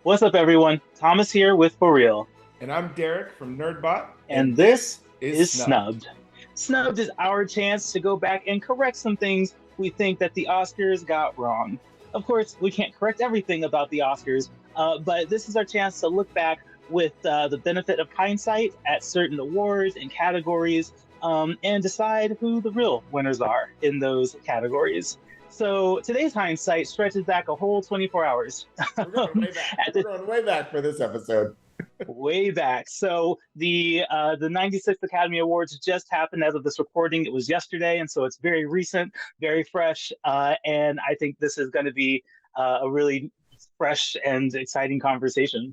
What's up, everyone? Thomas here with ForReel, And I'm Derrick from NerdBot, and and this this is is Snubbed. Snubbed. Snubbed is our chance to go back and correct some things we think that the Oscars got wrong. Of course, we can't correct everything about the Oscars, but this is our chance to look back with the benefit of hindsight at certain awards and categories, and decide who the real winners are in those categories. So today's hindsight stretches back a whole 24 hours. We're going way back. At We're the going way back for this episode. way back. So the 96th Academy Awards just happened as of this recording. It was yesterday, and so it's very recent, very fresh, and I think this is going to be a really fresh and exciting conversation.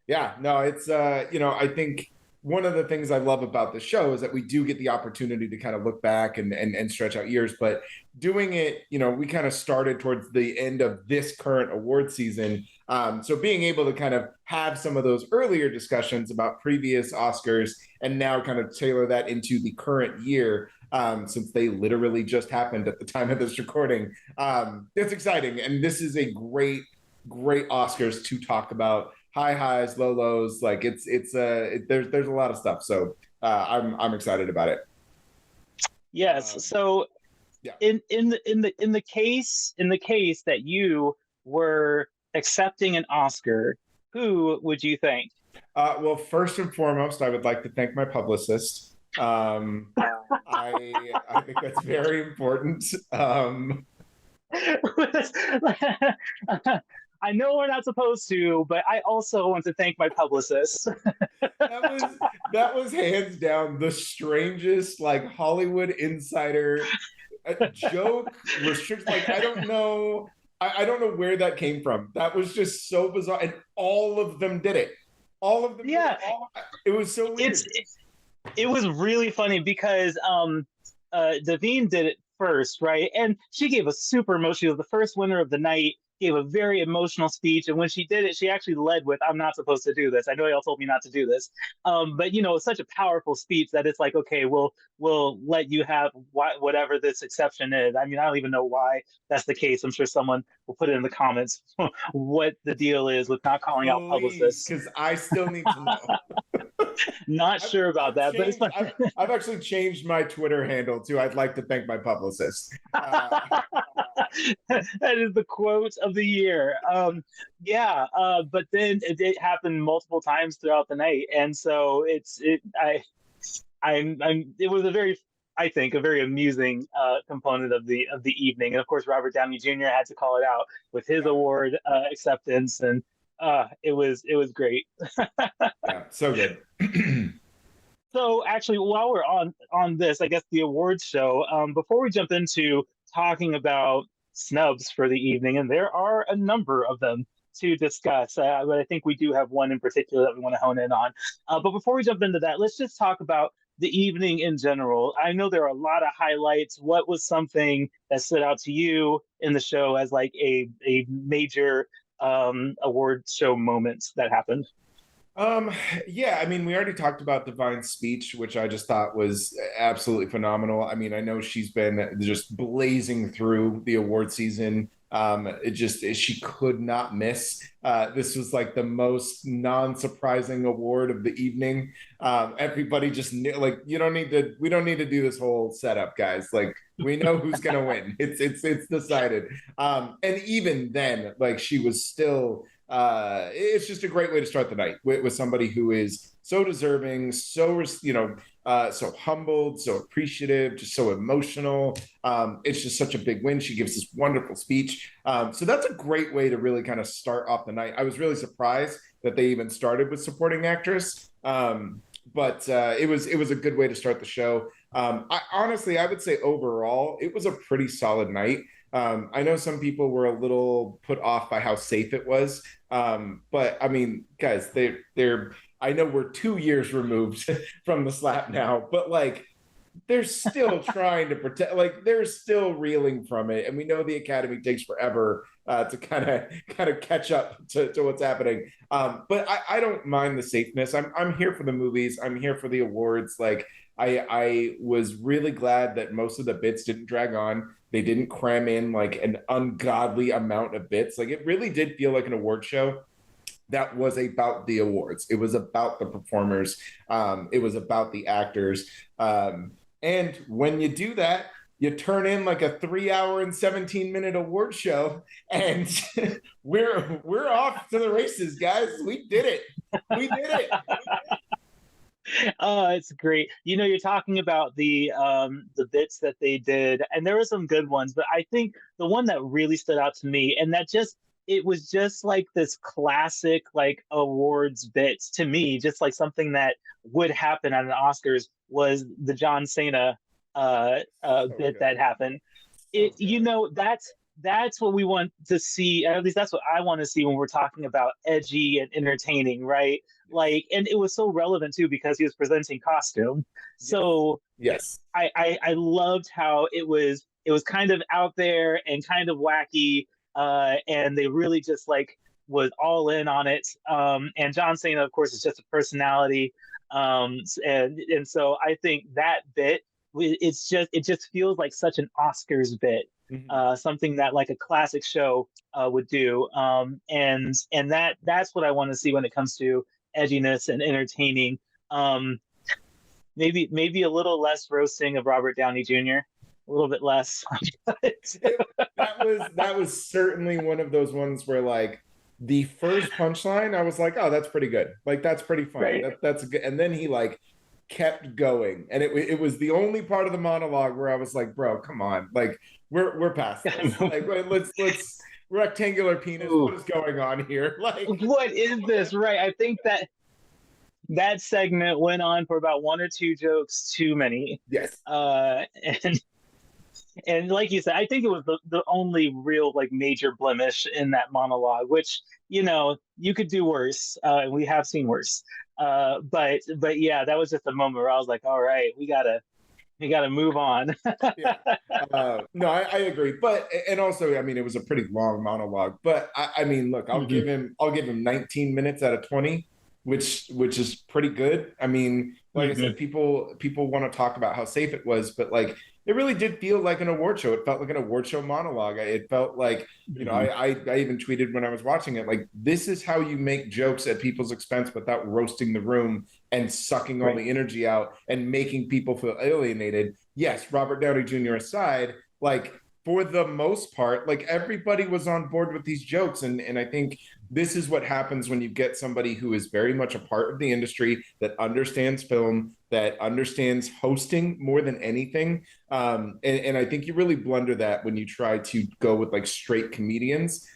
Yeah, no, it's I think one of the things I love about the show is that we do get the opportunity to kind of look back and stretch out years, but doing it, we kind of started towards the end of this current award season. So being able to kind of have some of those earlier discussions about previous Oscars and now kind of tailor that into the current year, since they literally just happened at the time of this recording, it's exciting. And this is a great Oscars to talk about. High highs, low lows, like there's a lot of stuff. So I'm excited about it. Yes. So Yeah. in the case that you were accepting an Oscar, who would you thank? Well, first and foremost, I would like to thank my publicist. I think that's very important. I know we're not supposed to, but I also want to thank my publicist. That was hands down the strangest like Hollywood insider joke restriction. Like I don't know. I don't know where that came from. That was just so bizarre, and all of them did it. All of them. Yeah, it was so weird. It was really funny because Davine did it first, right? And she gave a super emotional. She was the first winner of the night. Gave a very emotional speech, and when she did it, she actually led with, "I'm not supposed to do this. I know y'all told me not to do this." But it's such a powerful speech that it's like, okay, we'll let you have whatever this exception is. I mean, I don't even know why that's the case. I'm sure someone will put it in the comments what the deal is with not calling out publicists. Because I still need to know. Not sure about that, but it's fun. I've actually changed my Twitter handle to "I'd like to thank my publicist." That is the quote of the year. But then it happened multiple times throughout the night, and so it was I think a very amusing component of the evening, and of course Robert Downey Jr. had to call it out with his award acceptance, and it was great. Yeah, so good. So actually, while we're on this, I guess the awards show, before we jump into talking about snubs for the evening, and there are a number of them to discuss, but I think we do have one in particular that we want to hone in on. But before we jump into that, let's just talk about the evening in general. I know there are a lot of highlights. What was something that stood out to you in the show as like a major award show moment that happened? Yeah, I mean, we already talked about Divine's speech, which I just thought was absolutely phenomenal. I mean, I know she's been just blazing through the award season. She could not miss. This was like the most non-surprising award of the evening. Everybody just knew, like, we don't need to do this whole setup, guys. Like, we know who's gonna win. It's decided. And even then, like, she was still. It's just a great way to start the night with somebody who is so deserving, so so humbled, so appreciative, just so emotional. It's just such a big win. She gives this wonderful speech. So that's a great way to really kind of start off the night. I was really surprised that they even started with supporting actress. But it was a good way to start the show. I would say overall, it was a pretty solid night. I know some people were a little put off by how safe it was. But I mean, guys, I know we're 2 years removed from the slap now, but like they're still trying to protect, like they're still reeling from it. And we know the Academy takes forever to kind of catch up to what's happening. But I don't mind the safeness. I'm here for the movies. I'm here for the awards. Like I was really glad that most of the bits didn't drag on. They didn't cram in like an ungodly amount of bits. Like it really did feel like an award show that was about the awards. It was about the performers. It was about the actors. And when you do that, you turn in like a 3 hour and 17-minute award show, and we're off to the races, guys. We did it. We did it. Oh, it's great. You're talking about the bits that they did, and there were some good ones, but I think the one that really stood out to me, and that just it was just like this classic like awards bits to me, just like something that would happen at an Oscars, was the John Cena bit that happened. That's what we want to see. At least that's what I want to see when we're talking about edgy and entertaining, right? Like, and it was so relevant too because he was presenting costume. So yes, I loved how it was kind of out there and kind of wacky, and they really just like was all in on it. And John Cena, of course, is just a personality, and so I think that bit, it just feels like such an Oscars bit. Something that like a classic show would do, and that's what I want to see when it comes to edginess and entertaining. Maybe a little less roasting of Robert Downey Jr., a little bit less. that was certainly one of those ones where like the first punchline, I was like, oh, that's pretty good. Like that's pretty funny. Right. That's good. And then he like kept going, and it was the only part of the monologue where I was like, bro, come on, like we're past this. Like let's rectangular penis. Ooh. What is going on here? Like what is this? Right. I think that segment went on for about one or two jokes too many. Yes. And like you said, I think it was the only real like major blemish in that monologue, which you could do worse. We have seen worse. But yeah, that was just a moment where I was like, all right, we gotta move on. Yeah. No, I agree. And also, I mean, it was a pretty long monologue, but I mean, look, I'll give him 19 minutes out of 20, which is pretty good. I mean, like I said, people want to talk about how safe it was, but like it really did feel like an award show. It felt like an award show monologue. It felt like, I even tweeted when I was watching it, like, this is how you make jokes at people's expense without roasting the room and sucking all the energy out and making people feel alienated. Yes, Robert Downey Jr. aside, like, for the most part, like everybody was on board with these jokes. And I think this is what happens when you get somebody who is very much a part of the industry, that understands film, that understands hosting more than anything. And I think you really blunder that when you try to go with like straight comedians,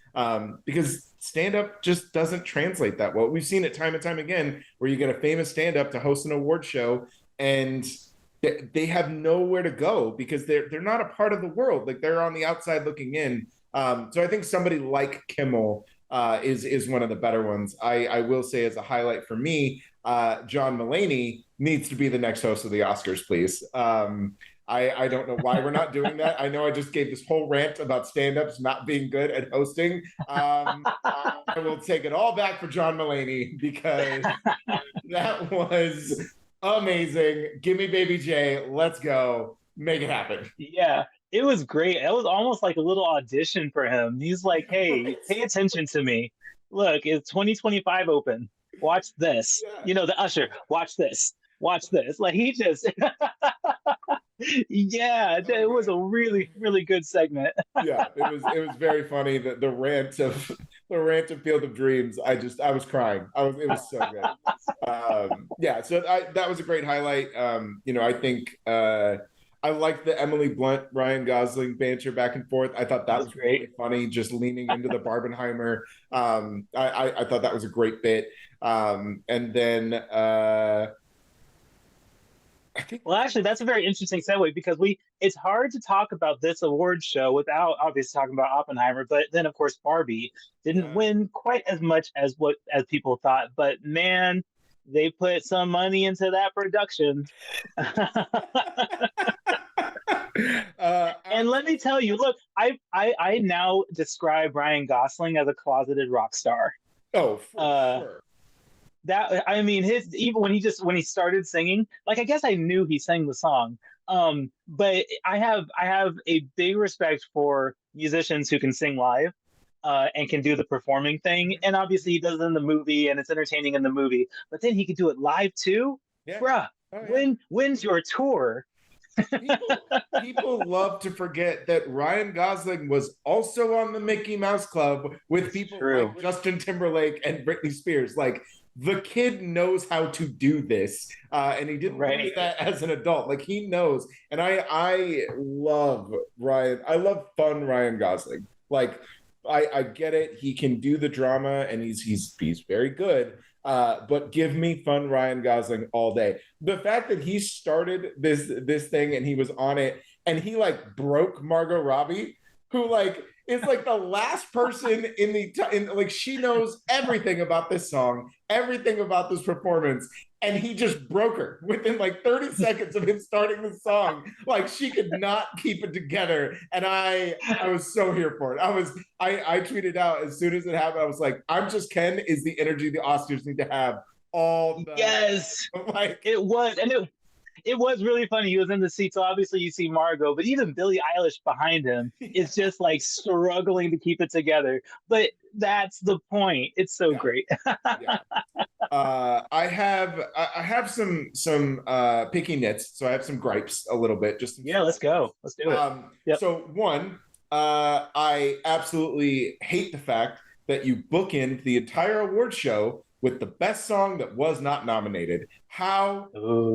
because stand-up just doesn't translate that well. We've seen it time and time again where you get a famous stand-up to host an award show and they have nowhere to go because they're not a part of the world. Like they're on the outside looking in. So I think somebody like Kimmel is one of the better ones. I will say as a highlight for me, John Mulaney needs to be the next host of the Oscars, please. I don't know why we're not doing that. I know I just gave this whole rant about stand-ups not being good at hosting. I will take it all back for John Mulaney because that was amazing. Give me Baby J. Let's go. Make it happen. Yeah, it was great. It was almost like a little audition for him. He's like, hey, pay attention to me. Look, it's 2025 open. Watch this. Yeah. The usher, watch this. Watch this. Like he just yeah, it was a really, really good segment. Yeah, it was very funny. The rant of Field of Dreams. I was crying. It was so good. Yeah, so that was a great highlight. I think I like the Emily Blunt, Ryan Gosling banter back and forth. I thought that was great. Really funny, just leaning into the Barbenheimer. I thought that was a great bit. And then well, actually, that's a very interesting segue because it's hard to talk about this award show without obviously talking about Oppenheimer. But then, of course, Barbie didn't win quite as much as people thought. But man, they put some money into that production. And let me tell you, look, I now describe Ryan Gosling as a closeted rock star. Oh, for sure. That, I mean, even when he started singing, like, I guess I knew he sang the song, But I have a big respect for musicians who can sing live. And can do the performing thing, and obviously he does it in the movie, and it's entertaining in the movie. But then he could do it live too, Yeah. bruh. Oh, yeah. When's your tour? People love to forget that Ryan Gosling was also on the Mickey Mouse Club with people like Justin Timberlake and Britney Spears. Like, the kid knows how to do this, and he didn't do that as an adult. Like, he knows. And I love Ryan. I love fun Ryan Gosling. Like, I get it. He can do the drama, and he's very good. But give me fun Ryan Gosling all day. The fact that he started this thing and he was on it, and he like broke Margot Robbie, who like is like the last person in like, she knows everything about this song, everything about this performance, and he just broke her within like 30 seconds of him starting the song. Like, she could not keep it together, and I was so here for it. I tweeted out as soon as it happened. I was like, "I'm just Ken is the energy the Oscars need to have all the yes." Like, it was, and it was really funny. He was in the seat, so obviously you see Margot, but even Billie Eilish behind him is just like struggling to keep it together. But that's the point. It's so great. Yeah. I have some picky nits, so I have some gripes a little bit. Let's go. Let's do it. Yep. So one, I absolutely hate the fact that you bookend the entire award show with the best song that was not nominated. How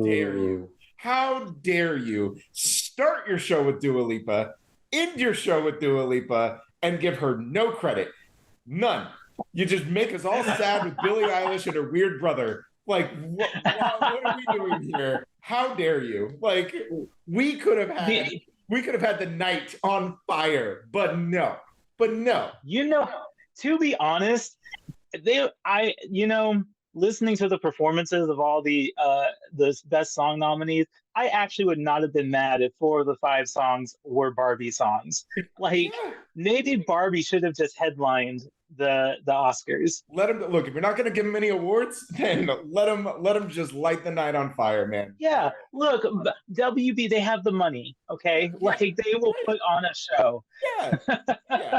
dare you? How dare you start your show with Dua Lipa, end your show with Dua Lipa, and give her no credit? None. You just make us all sad with Billie Eilish and her weird brother. Like, what are we doing here? How dare you? Like, we could have had the night on fire, but no. To be honest, listening to the performances of all the best song nominees, I actually would not have been mad if 4 of the 5 songs were Barbie songs. Like, maybe Barbie should have just headlined the Oscars. Let him look. If you're not going to give him any awards, then let him just light the night on fire, man. Yeah, look, WB, they have the money, okay? Like, they will put on a show. Yeah,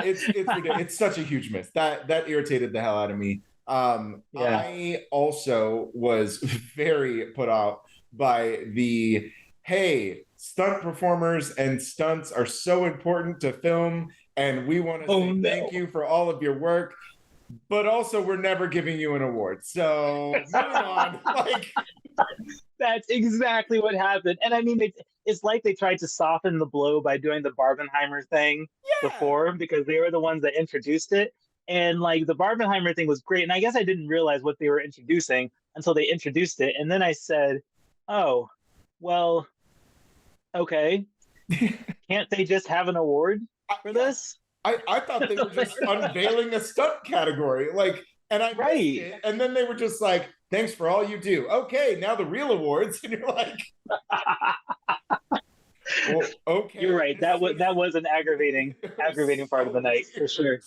it's ridiculous. It's such a huge miss. That irritated the hell out of me. I also was very put out by the, hey, stunt performers and stunts are so important to film, and we want to say thank you for all of your work, but also we're never giving you an award. So moving on. Like, that's exactly what happened. And I mean, it's like they tried to soften the blow by doing the Barbenheimer thing before, because they were the ones that introduced it. And like, the Barbenheimer thing was great. And I guess I didn't realize what they were introducing until they introduced it. And then I said, oh, well, okay. Can't they just have an award for this? I thought they were just unveiling a stunt category. Like, and I missed it. And then they were just like, thanks for all you do. Okay, now the real awards. And you're like, well, okay. You're right. That was an aggravating part of the night, for sure.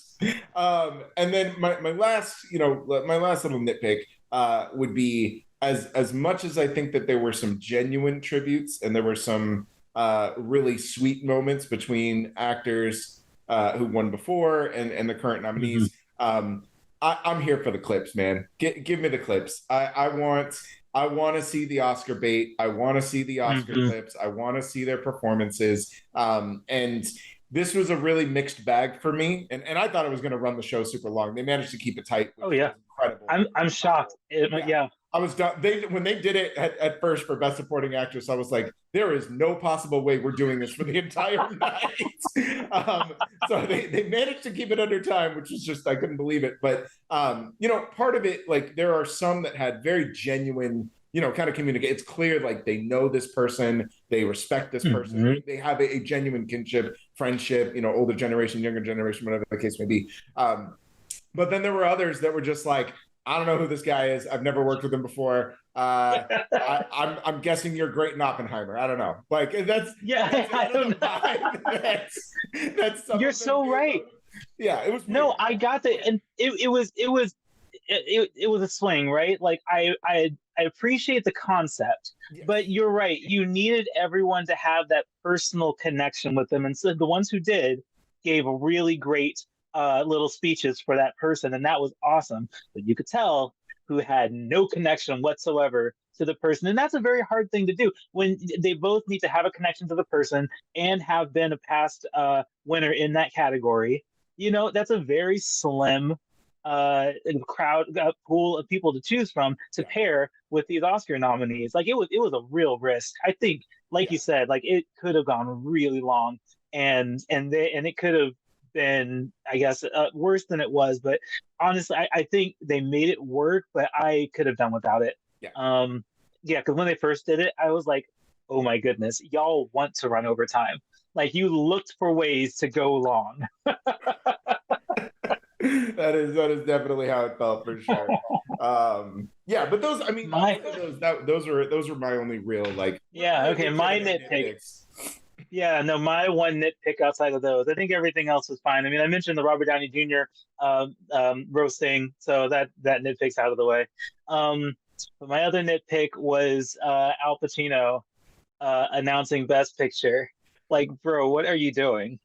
And then my last little nitpick would be, as much as I think that there were some genuine tributes and there were some really sweet moments between actors who won before and the current nominees. Mm-hmm. I'm here for the clips, man. Give me the clips. I want to see the Oscar bait. I want to see the Oscar clips. I want to see their performances. And this was a really mixed bag for me. And I thought it was going to run the show super long. They managed to keep it tight. Oh yeah, incredible. I'm shocked. Yeah. I was done. When they did it at first for Best Supporting Actress, I was like, there is no possible way we're doing this for the entire night. So they managed to keep it under time, which was just, I couldn't believe it. But, part of it, like, there are some that had very genuine, kind of communicate. It's clear, like, they know this person, they respect this person, they have a genuine kinship, friendship, older generation, younger generation, whatever the case may be. But then there were others that were just like, I don't know who this guy is. I've never worked with him before. I'm guessing you're great in Oppenheimer. I don't know. Like, that's I don't know. That's you're so right. Yeah, it was. No, I got that, and it was a swing, right? Like, I I appreciate the concept, Yes. but you're right. You needed everyone to have that personal connection with them, and so the ones who did gave really great little speeches for that person, and that was awesome. But you could tell who had no connection whatsoever to the person, and that's a very hard thing to do when they both need to have a connection to the person and have been a past winner in that category. That's a very slim crowd pool of people to choose from to pair with these Oscar nominees. Like it was a real risk. I think, like you said, like it could have gone really long, and it could have been, I guess, worse than it was. But honestly, I think they made it work. But I could have done without it. Yeah, because when they first did it, I was like, oh my goodness, y'all want to run over time. Like you looked for ways to go long. That is definitely how it felt for sure. Yeah, but those, I mean, those were my only real like. Yeah, okay, my nitpicks. Yeah, no, my one nitpick outside of those, I think everything else was fine. I mean, I mentioned the Robert Downey Jr. Roasting, so that nitpick's out of the way. But my other nitpick was Al Pacino announcing Best Picture. Like, bro, what are you doing?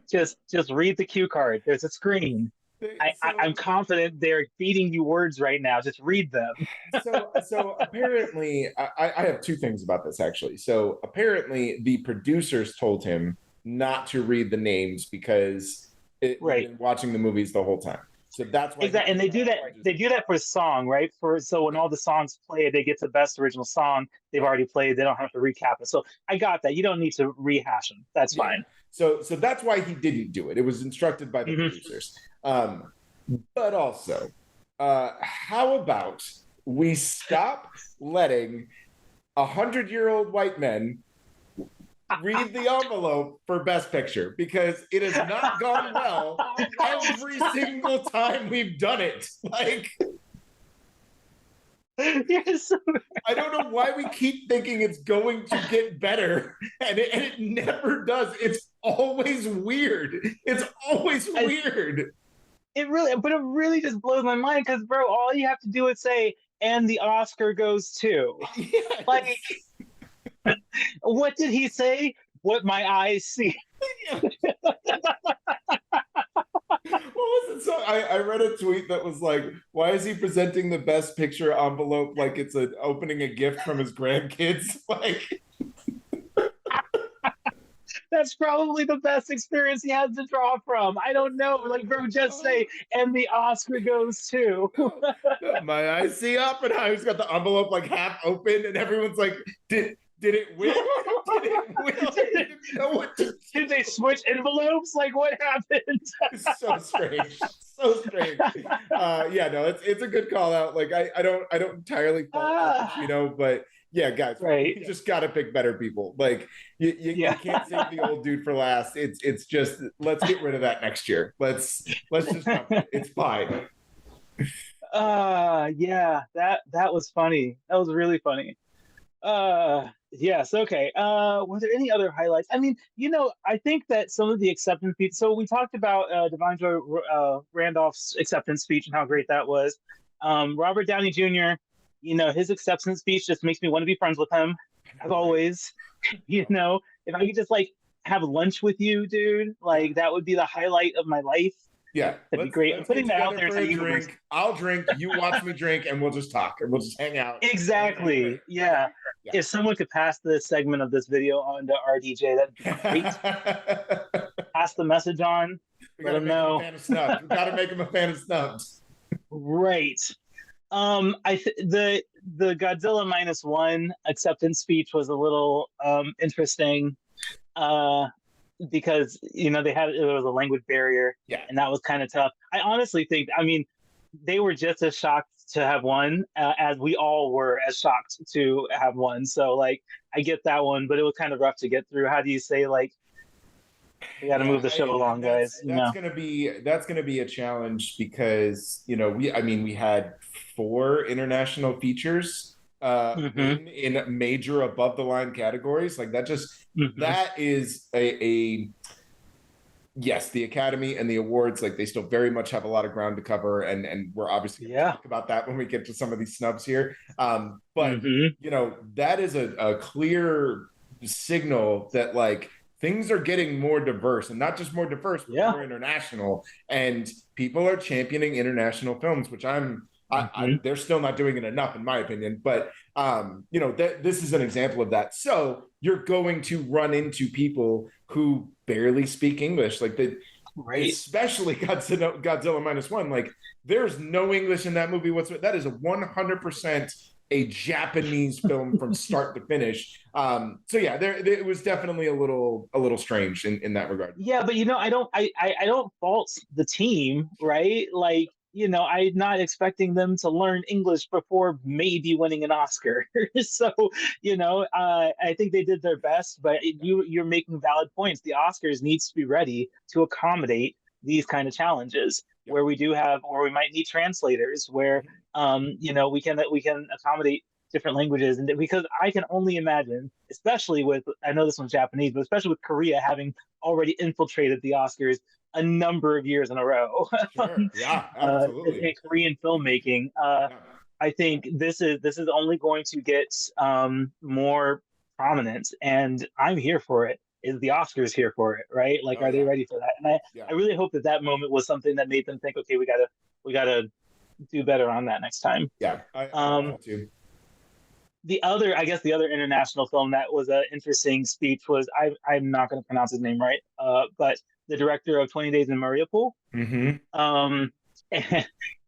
Just read the cue card. There's a screen. I'm confident they're feeding you words right now. Just read them. So apparently, I have two things about this actually. So apparently, the producers told him not to read the names because he'd been watching the movies the whole time. So that's why exactly, and they do that. They do that for song, right? So when all the songs play, they get to best original song they've already played. They don't have to recap it. So I got that. You don't need to rehash them. That's fine. So that's why he didn't do it. It was instructed by the producers. But also, how about we stop letting 100-year-old white men read the envelope for Best Picture, because it has not gone well every single time we've done it. Like, yes. I don't know why we keep thinking it's going to get better, and it never does. It's always weird. It's always weird. It really just blows my mind because, bro, all you have to do is say, and the Oscar goes to. Yes. Like, what did he say? What my eyes see. What was it? So I read a tweet that was like, why is he presenting the Best Picture envelope like it's opening a gift from his grandkids? Like, that's probably the best experience he has to draw from. I don't know. Like, bro, just say, and the Oscar goes to. My eyes see Oppenheimer. He's got the envelope like half open, and everyone's like, Did it win? Did it win? Did they switch envelopes? Like, what happened? So strange. So strange. Yeah, no, it's a good call out. Like, I don't entirely fault but yeah, guys, you just got to pick better people. Like, you can't save the old dude for last. It's just, let's get rid of that next year. Let's just it's fine. Yeah, that was funny. That was really funny. Yes, okay. Were there any other highlights? I mean, I think that some of the acceptance speech. So we talked about Divine Joy Randolph's acceptance speech and how great that was. Robert Downey Jr., his acceptance speech just makes me want to be friends with him, as always. If I could just like have lunch with you, dude, like that would be the highlight of my life. Yeah, that'd be great. I'm putting that out there for a drink. I'll drink, you watch me drink, and we'll just talk and we'll just hang out. Exactly. Yeah. If someone could pass this segment of this video on to RDJ, that'd be great. Pass the message on. Let him know. We got to make him a fan of Snubbed. Right. The Godzilla -1 acceptance speech was a little interesting. Because there was a language barrier, and that was kind of tough. I honestly think, they were just as shocked to have won as we all were as shocked to have won. So like, I get that one, but it was kind of rough to get through. How do you say, like, we got to move the show along, guys? That's gonna be a challenge because we had 4 international features in major above the line categories. Like that just that is yes, the Academy and the awards, like they still very much have a lot of ground to cover, and we're obviously going to talk about that when we get to some of these snubs here. But you know, that is a clear signal that like things are getting more diverse, and not just more diverse, but more international. And people are championing international films, which they're still not doing it enough, in my opinion. But you know, this is an example of that. So you're going to run into people who barely speak English, like especially Godzilla minus one. Like, there's no English in that movie whatsoever. That is a 100% a Japanese film from start to finish. So yeah, it was definitely a little strange in that regard. Yeah, but you know, I don't fault the team, right? Like, you know, I'm not expecting them to learn English before maybe winning an Oscar. So, you know, I think they did their best, but you're making valid points. The Oscars needs to be ready to accommodate these kind of challenges where we might need translators, where you know, we can accommodate different languages. And because I can only imagine, especially with, I know this one's Japanese, but especially with Korea having already infiltrated the Oscars a number of years in a row. Sure. Yeah, absolutely. In Korean filmmaking, I think this is only going to get more prominent, and I'm here for it. Is the Oscars here for it, right? Like, are they ready for that? And I really hope that moment was something that made them think, okay, we gotta do better on that next time. Yeah, I too. The other international film that was an interesting speech was, I'm not going to pronounce his name right, but the director of 20 Days in Mariupol. And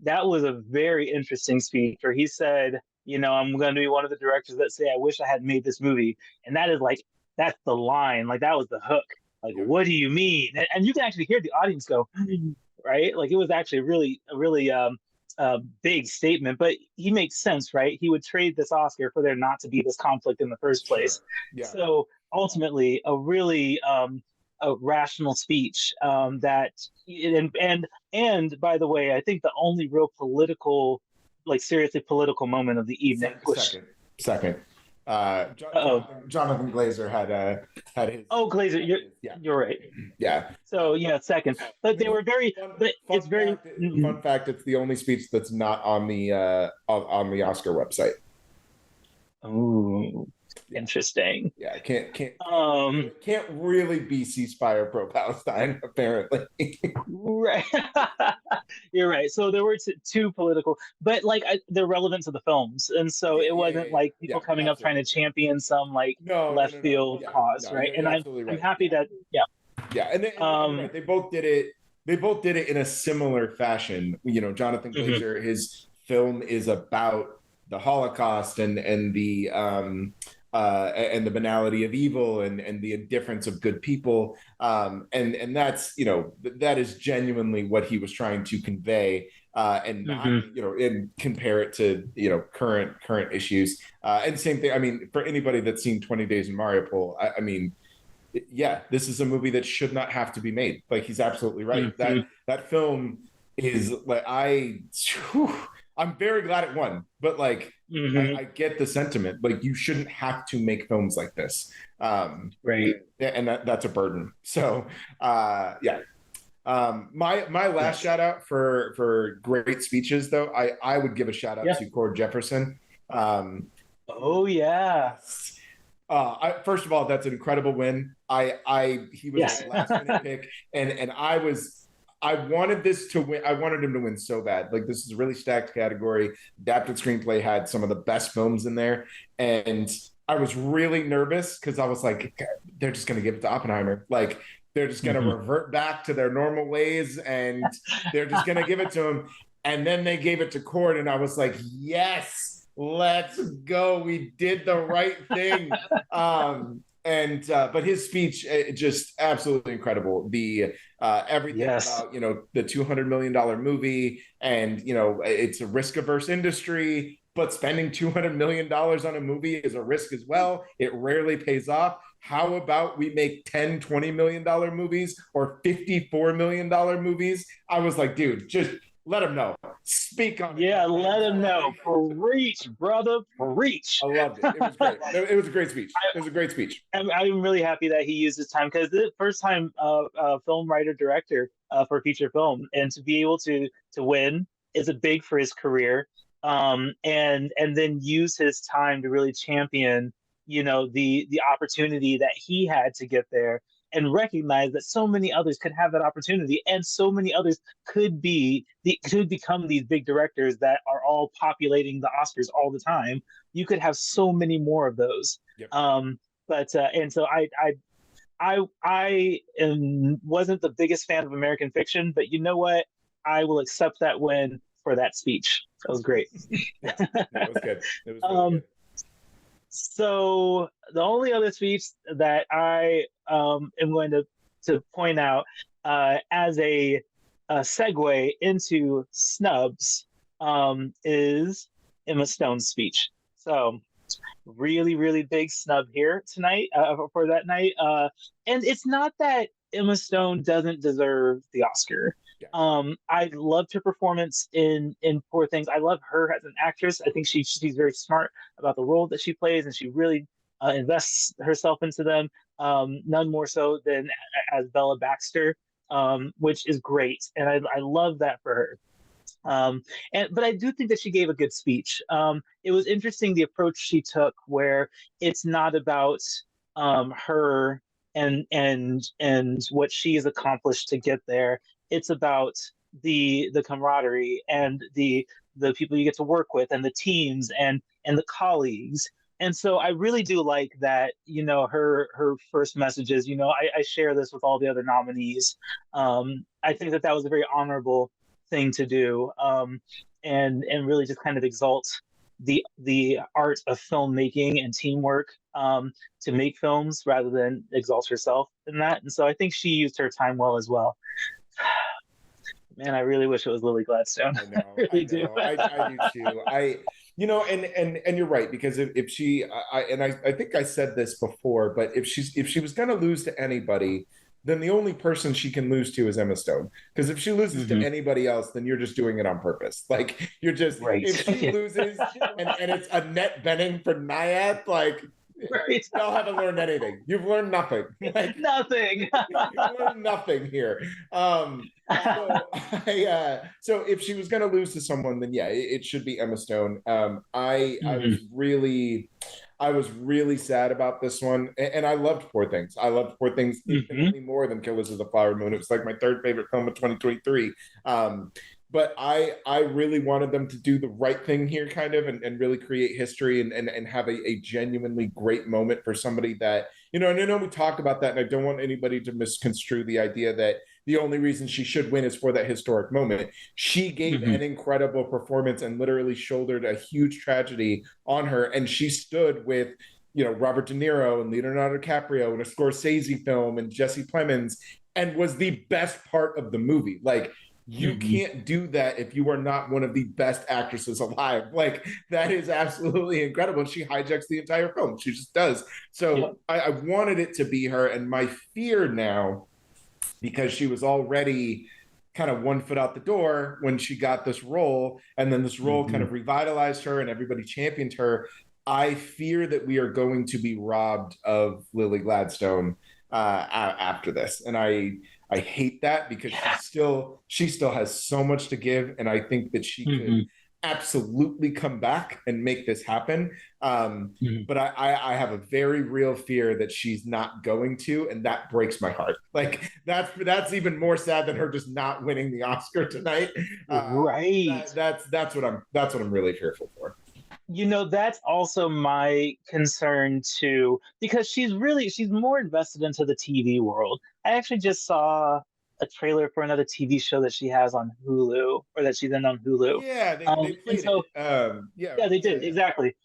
that was a very interesting speech where he said, you know, I'm going to be one of the directors that say, I wish I had made this movie. And that is like, that's the line. Like, that was the hook. Like, what do you mean? And you can actually hear the audience go, right? Like, it was actually a really big statement, but he makes sense, right? He would trade this Oscar for there not to be this conflict in the first place. Sure. Yeah. So ultimately, a really a rational speech that, and by the way, I think the only real political, like seriously political moment of the evening. Second. Jonathan Glazer had his. Oh, Glazer, you're right. Yeah. So yeah, second, but they were very. Fun fact: it's the only speech that's not on the Oscar website. Oh, interesting. Yeah, can't really be ceasefire pro-Palestine, apparently. Right. You're right. So there were two political, but like they're relevant to the films, and so it wasn't like people coming up trying to champion some like left field cause, right? And I'm happy that and they both did it. They both did it in a similar fashion. You know, Jonathan Glazer, his film is about the Holocaust and the banality of evil and the indifference of good people, and that's, you know, that is genuinely what he was trying to convey, and not, you know, and compare it to, you know, current issues, and same thing. I mean, for anybody that's seen 20 Days in Mariupol, I mean, yeah, this is a movie that should not have to be made. Like, he's absolutely right. That film is like, I'm very glad it won, but like, I get the sentiment. Like, you shouldn't have to make films like this, right? And that's a burden. So, my last shout out for great speeches, though, I would give a shout out to Cord Jefferson. Oh yeah. First of all, that's an incredible win. He was a last minute pick, and I wanted this to win. I wanted him to win so bad. Like, this is a really stacked category. Adapted screenplay had some of the best films in there. And I was really nervous because I was like, they're just going to give it to Oppenheimer. Like, they're just going to revert back to their normal ways, and they're just going to give it to him. And then they gave it to Cord, and I was like, yes, let's go. We did the right thing. But his speech, just absolutely incredible. The everything about, you know, the $200 million movie, and, you know, it's a risk-averse industry, but spending $200 million on a movie is a risk as well. It rarely pays off. How about we make $10-20 million movies or $54 million movies? I was like, dude, just Let him know. Speak on it. Yeah, let him know. Preach, brother, preach. I loved it. It was great. It was a great speech. It was a great speech. I'm really happy that he used his time, because the first time film writer director for feature film, and to be able to win is a big for his career. And then use his time to really champion, the opportunity that he had to get there, and recognize that so many others could have that opportunity, and so many others could become these big directors that are all populating the Oscars all the time. You could have so many more of those. Yep. And so wasn't the biggest fan of American Fiction, but you know what? I will accept that win for that speech. That was great. Yeah, that was good. It was really good. So the only other speech that I am going to point out as a segue into snubs is Emma Stone's speech. So really, really big snub here tonight for that night. And it's not that Emma Stone doesn't deserve the Oscar. Yeah. I loved her performance in Poor Things. I love her as an actress. I think she's very smart about the role that she plays, and she really invests herself into them. None more so than as Bella Baxter, which is great, and I love that for her. But I do think that she gave a good speech. It was interesting the approach she took, where it's not about her and what she has accomplished to get there. It's about the camaraderie and the people you get to work with, and the teams and the colleagues. And so I really do like that, her first messages, I share this with all the other nominees. I think that was a very honorable thing to do, and really just kind of exalt the art of filmmaking and teamwork to make films, rather than exalt herself in that. And so I think she used her time well as well. Man, I really wish it was Lily Gladstone. I know. I really do. I do too. And you're right, because if she, I think I said this before, but if she was going to lose to anybody, then the only person she can lose to is Emma Stone. Because if she loses to anybody else, then you're just doing it on purpose. Like, you're just, right. If she loses and it's Annette Bening for Naiad, like, right. Y'all haven't learned anything. You've learned nothing. Like, nothing. You've learned nothing here. So if she was going to lose to someone, then yeah, it should be Emma Stone. I was really sad about this one, and I loved Poor Things. I loved Poor Things infinitely more than Killers of the Flower Moon. It was like my third favorite film of 2023. But I really wanted them to do the right thing here, kind of, and really create history and have a genuinely great moment for somebody that, and I know we talk about that, and I don't want anybody to misconstrue the idea that the only reason she should win is for that historic moment. She gave an incredible performance and literally shouldered a huge tragedy on her, and she stood with, Robert De Niro and Leonardo DiCaprio in a Scorsese film and Jesse Plemons, and was the best part of the movie. Like, you can't do that if you are not one of the best actresses alive. Like, that is absolutely incredible. She hijacks the entire film. She just does. So I wanted it to be her. And my fear now, because she was already kind of one foot out the door when she got this role, and then this role kind of revitalized her and everybody championed her, I fear that we are going to be robbed of Lily Gladstone after this. And I hate that, because she still has so much to give, and I think that she could absolutely come back and make this happen. But I have a very real fear that she's not going to, and that breaks my heart. Like, that's even more sad than her just not winning the Oscar tonight. Right. That's what I'm really fearful for. That's also my concern too, because she's more invested into the TV world. I actually just saw a trailer for another TV show that she has on Hulu, or that she's in on Hulu. Yeah, they played it. Yeah, they did. Exactly.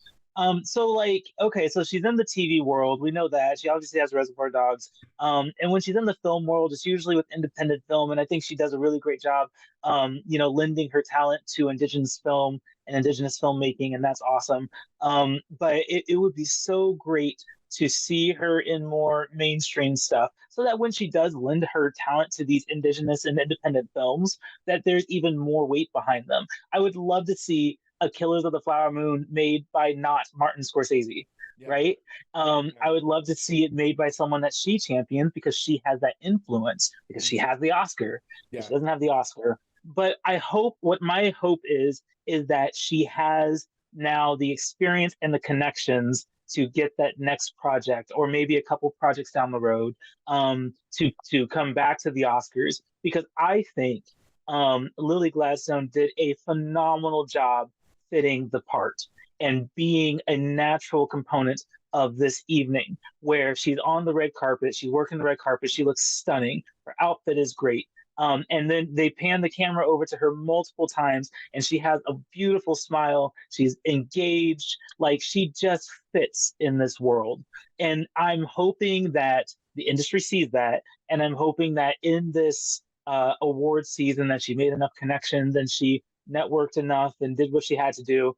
So like, okay, so she's in the TV world. We know that. She obviously has Reservoir Dogs. And when she's in the film world, it's usually with independent film. And I think she does a really great job, lending her talent to Indigenous film and Indigenous filmmaking. And that's awesome. But it would be so great to see her in more mainstream stuff, so that when she does lend her talent to these indigenous and independent films, that there's even more weight behind them. I would love to see a Killers of the Flower Moon made by not Martin Scorsese, Yeah. right? I would love to see it made by someone that she champions, because she has that influence, because she has the Oscar. Yeah. She doesn't have the Oscar. But I hope, what my hope is that she has now the experience and the connections to get that next project, or maybe a couple projects down the road, to come back to the Oscars, because I think Lily Gladstone did a phenomenal job fitting the part and being a natural component of this evening, where she's on the red carpet, she's working the red carpet, she looks stunning, her outfit is great. And then they pan the camera over to her multiple times, and she has a beautiful smile. She's engaged, like she just fits in this world. And I'm hoping that the industry sees that, and I'm hoping that in this award season, that she made enough connections and she networked enough and did what she had to do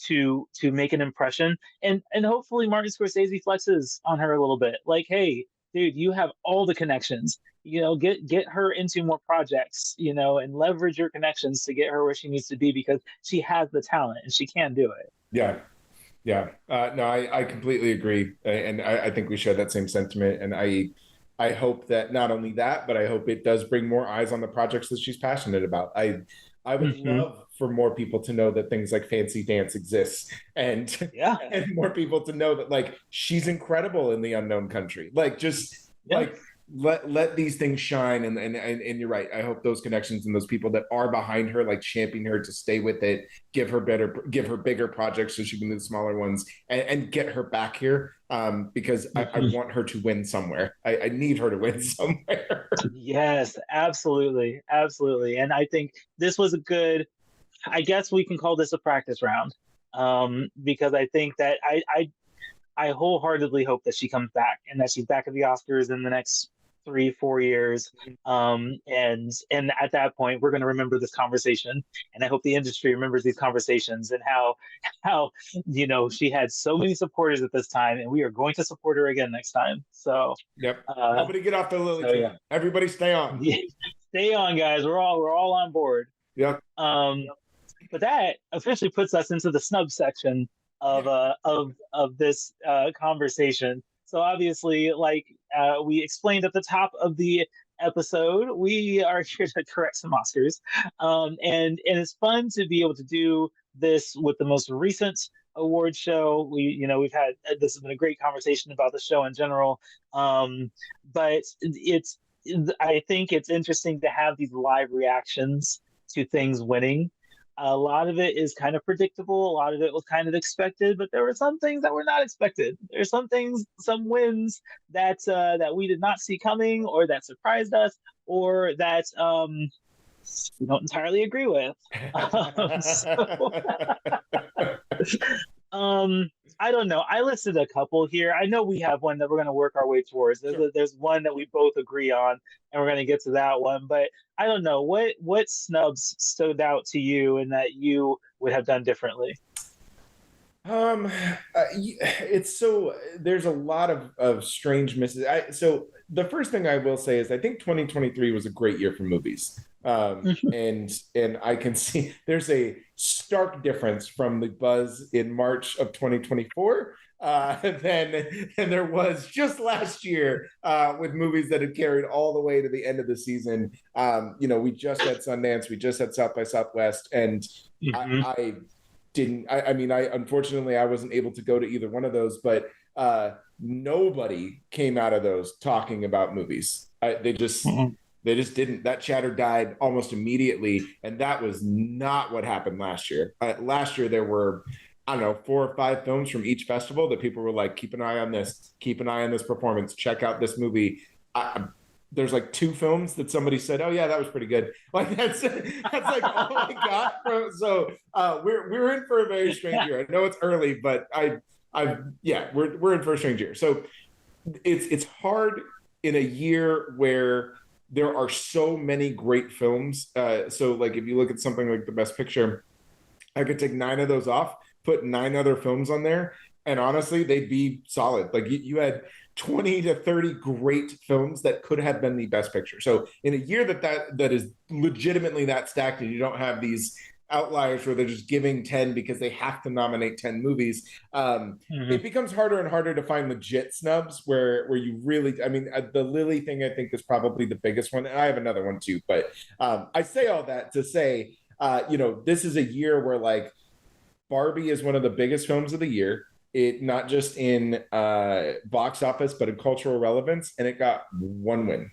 to make an impression. And hopefully Martin Scorsese flexes on her a little bit, like, hey, dude, you have all the connections. Get her into more projects, and leverage your connections to get her where she needs to be, because she has the talent and she can do it. Yeah. Yeah. No, I completely agree. And I think we share that same sentiment. And I hope that not only that, but I hope it does bring more eyes on the projects that she's passionate about. I would love for more people to know that things like Fancy Dance exists, and more people to know that, like, she's incredible in The Unknown Country. Like, just like let these things shine. And you're right. I hope those connections and those people that are behind her, like, champion her to stay with it, give her bigger projects so she can do the smaller ones, and get her back here. Because I want her to win somewhere. I need her to win somewhere. Yes, absolutely. Absolutely. And I think this was a good, I guess we can call this a practice round. Because I think that I wholeheartedly hope that she comes back, and that she's back at the Oscars in the next 3-4 years. And at that point, we're going to remember this conversation, and I hope the industry remembers these conversations, and how she had so many supporters at this time, and we are going to support her again next time. So nobody get off the lily train. Yeah. Everybody stay on. Stay on, guys. We're all on board. Yep. But that officially puts us into the snub section of this conversation. So obviously, like we explained at the top of the episode, we are here to correct some Oscars, and it's fun to be able to do this with the most recent award show. We've had, this has been a great conversation about the show in general, but I think it's interesting to have these live reactions to things winning. A lot of it is kind of predictable. A lot of it was kind of expected, but there were some things that were not expected. There's some wins that we did not see coming, or that surprised us, or that we don't entirely agree with. I don't know. I listed a couple here. I know we have one that we're going to work our way towards. There's one that we both agree on, and we're going to get to that one. But I don't know, what snubs stood out to you and that you would have done differently. It's so, there's a lot of strange misses. So the first thing I will say is I think 2023 was a great year for movies. And I can see there's a stark difference from the buzz in March of 2024 than there was just last year with movies that had carried all the way to the end of the season. We just had Sundance, we just had South by Southwest, and I unfortunately I wasn't able to go to either one of those, but nobody came out of those talking about movies. They just didn't. That chatter died almost immediately, and that was not what happened last year. Last year there were, 4 or 5 films from each festival that people were like, keep an eye on this performance, check out this movie. There's like 2 films that somebody said, oh yeah, that was pretty good. Like that's like all I got. So we're in for a very strange year. I know it's early, but we're in for a strange year. So it's hard in a year where there are so many great films. So like if you look at something like the Best Picture, I could take 9 of those off, put 9 other films on there, And honestly, they'd be solid. Like you had 20 to 30 great films that could have been the best picture. So in a year that is legitimately that stacked, and you don't have these outliers where they're just giving 10 because they have to nominate 10 movies, it becomes harder and harder to find legit snubs where you really, I mean, the Lily thing I think is probably the biggest one, and I have another one too, but I say all that to say, this is a year where like Barbie is one of the biggest films of the year. It not just in box office, but in cultural relevance, and it got one win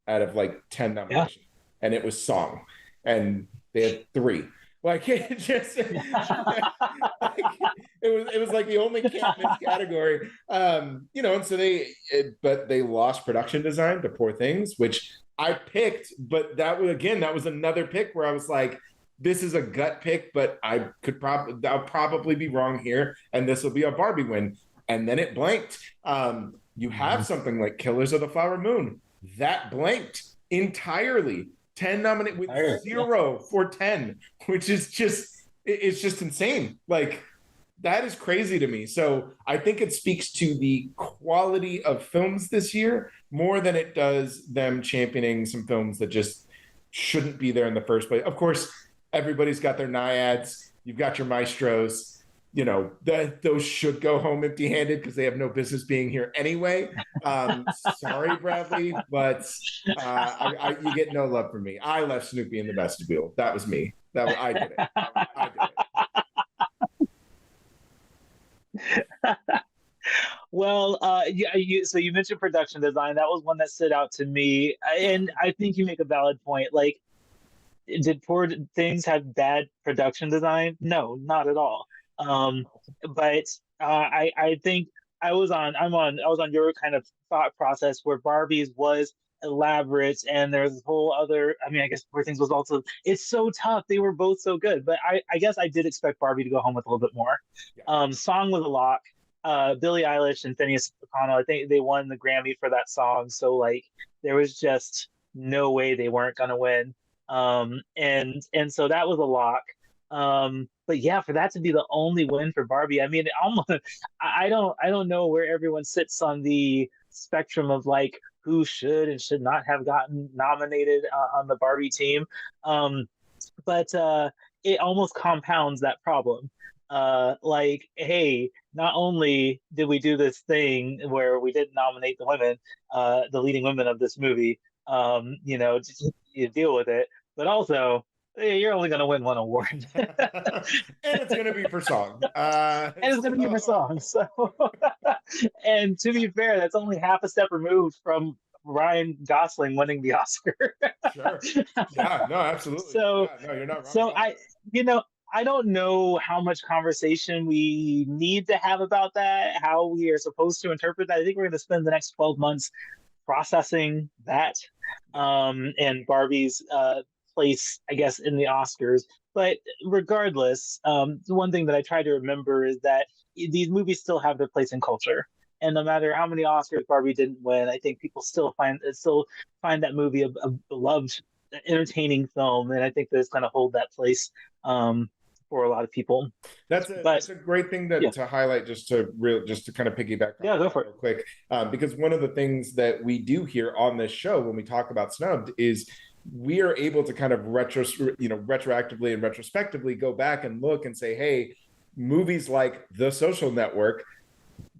out of like 10 nominations, and it was song, and they had 3. Like it just, like, it was like the only can't miss category, and so they lost production design to Poor Things, which I picked, but that was another pick where I was like, this is a gut pick, but I'll probably be wrong here, and this will be a Barbie win. And then it blanked. You have something like Killers of the Flower Moon that blanked entirely. 10 nominated with 0 for 10, which is it's just insane. Like that is crazy to me. So I think it speaks to the quality of films this year more than it does them championing some films that just shouldn't be there in the first place. Of course, everybody's got their naiads. You've got your maestros. Those should go home empty-handed because they have no business being here anyway. Sorry, Bradley, but you get no love from me. I left Snoopy in the vestibule. That was me. I did it. I did it. Well, so you mentioned production design. That was one that stood out to me, and I think you make a valid point. Like, did Poor Things have bad production design? No, not at all. But I think I was on your kind of thought process where Barbie's was elaborate, and there's this whole other. I mean, I guess Poor Things was also. It's so tough. They were both so good, but I guess I did expect Barbie to go home with a little bit more. Yeah. Song was a lock. Billie Eilish and Phineas O'Connell, I think they won the Grammy for that song. So like there was just no way they weren't gonna win. And so that was a lock. But yeah, for that to be the only win for Barbie, I mean, I don't know where everyone sits on the spectrum of like who should and should not have gotten nominated on the Barbie team. But it almost compounds that problem. Like, hey, not only did we do this thing where we didn't nominate the women, the leading women of this movie, just you deal with it, but also you're only going to win one award. And it's going to be for song. And it's going to be for song. So, and to be fair, that's only half a step removed from Ryan Gosling winning the Oscar. Sure. Yeah, no, absolutely. So, yeah, no, you're not wrong. So I don't know how much conversation we need to have about that, how we are supposed to interpret that. I think we're going to spend the next 12 months processing that, and Barbie's place, I guess, in the Oscars. But regardless, one thing that I try to remember is that these movies still have their place in culture. And no matter how many Oscars Barbie didn't win, I think people still find that movie a beloved, entertaining film. And I think that it's going to hold that place for a lot of people. That's a great thing to highlight, just to kind of piggyback on go for it real quick, because one of the things that we do here on this show when we talk about Snubbed is we are able to kind of retroactively and retrospectively go back and look and say, hey, movies like The Social Network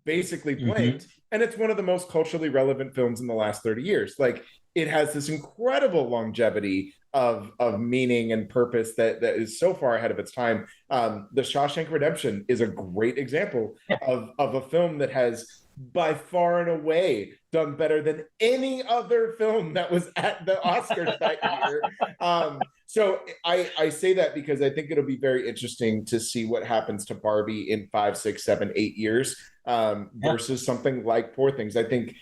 basically blanked, and it's one of the most culturally relevant films in the last 30 years. Like, it has this incredible longevity of meaning and purpose that is so far ahead of its time. The Shawshank Redemption is a great example of a film that has by far and away done better than any other film that was at the Oscars that year. So I say that because I think it'll be very interesting to see what happens to Barbie in 5, 6, 7, 8 years versus something like Poor Things. I think,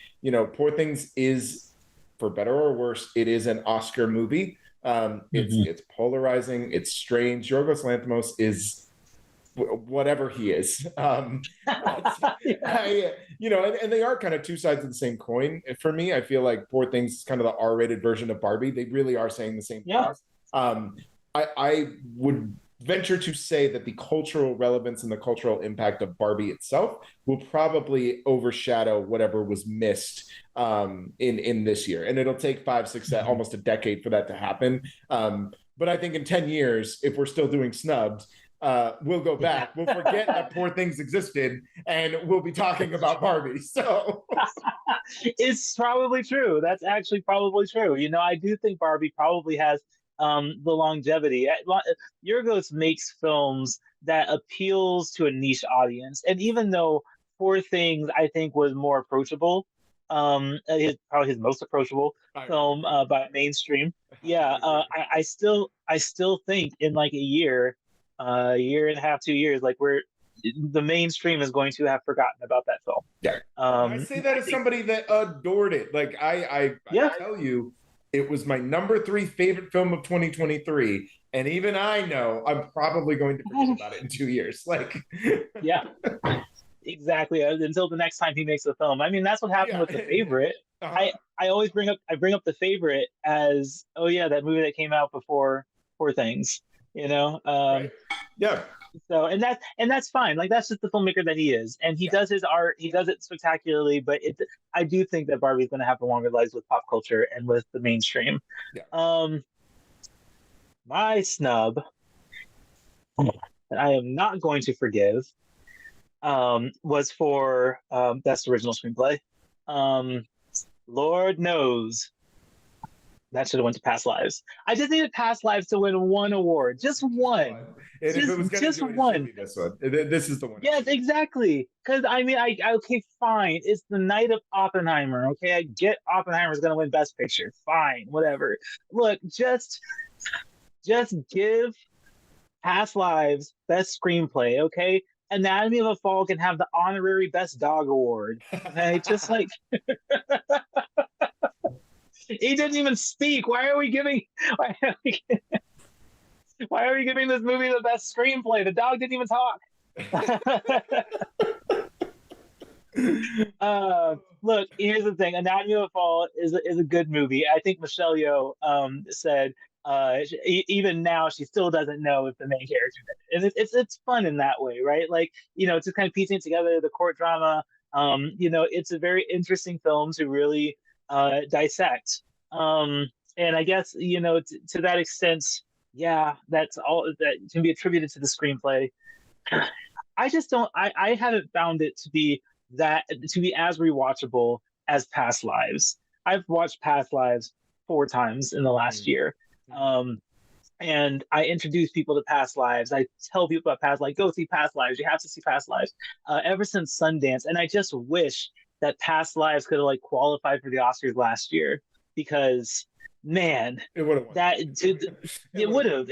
Poor Things is, for better or worse, it is an Oscar movie. It's polarizing. It's strange. Yorgos Lanthimos is whatever he is. And they are kind of two sides of the same coin. For me, I feel like Poor Things is kind of the R-rated version of Barbie. They really are saying the same things. I would venture to say that the cultural relevance and the cultural impact of Barbie itself will probably overshadow whatever was missed in this year. And it'll take 5, 6, almost a decade for that to happen. But I think in 10 years, if we're still doing Snubbed, we'll go back. We'll forget that Poor Things existed, and we'll be talking about Barbie. So it's probably true. That's actually probably true. You know, I do think Barbie probably has the longevity. Yorgos makes films that appeals to a niche audience, and even though Poor Things, I think, was more approachable, probably his most approachable film by mainstream. Yeah, I still think in like a year and a half, 2 years, like the mainstream is going to have forgotten about that film. Yeah, I say that as somebody that adored it. Like I tell you, it was my number 3 favorite film of 2023, and even I know I'm probably going to forget about it in 2 years. Like, yeah, exactly. Until the next time he makes a film. I mean, that's what happened with The Favorite. I always bring up The Favorite as, oh yeah, that movie that came out before Poor Things. You know, right. Yeah. So and that's fine. Like, that's just the filmmaker that he is, and he does his art. He does it spectacularly. But I do think that Barbie's going to have a longer lives with pop culture and with the mainstream. Yeah. My snub that I am not going to forgive was for best original screenplay. Lord knows that should have went to Past Lives. I just needed Past Lives to win one award, just one. And if it was just one, this one. This is the one. Yes, exactly. Because I mean, okay, fine. It's the night of Oppenheimer. Okay, I get Oppenheimer's going to win Best Picture. Fine, whatever. Look, just give Past Lives Best Screenplay. Okay, Anatomy of a Fall can have the honorary Best Dog Award. Okay, just like. He didn't even speak. Why are we giving this movie the best screenplay? The dog didn't even talk. Look, here's the thing. Anatomy of a Fall is a good movie. I think Michelle Yeoh said even now she still doesn't know if the main character did it. And it's fun in that way, right? Like, you know, just kind of piecing together the court drama. You know, it's a very interesting film to really dissect. And I guess, you know, to that extent, yeah, that's all that can be attributed to the screenplay. I just don't. I haven't found it to be as rewatchable as Past Lives. I've watched Past Lives 4 times in the last year. And I introduce people to Past Lives. I tell people about Past Lives, go see Past Lives. You have to see Past Lives. Ever since Sundance, and I just wish that Past Lives could have like qualified for the Oscars last year, because man, it would have. It would have.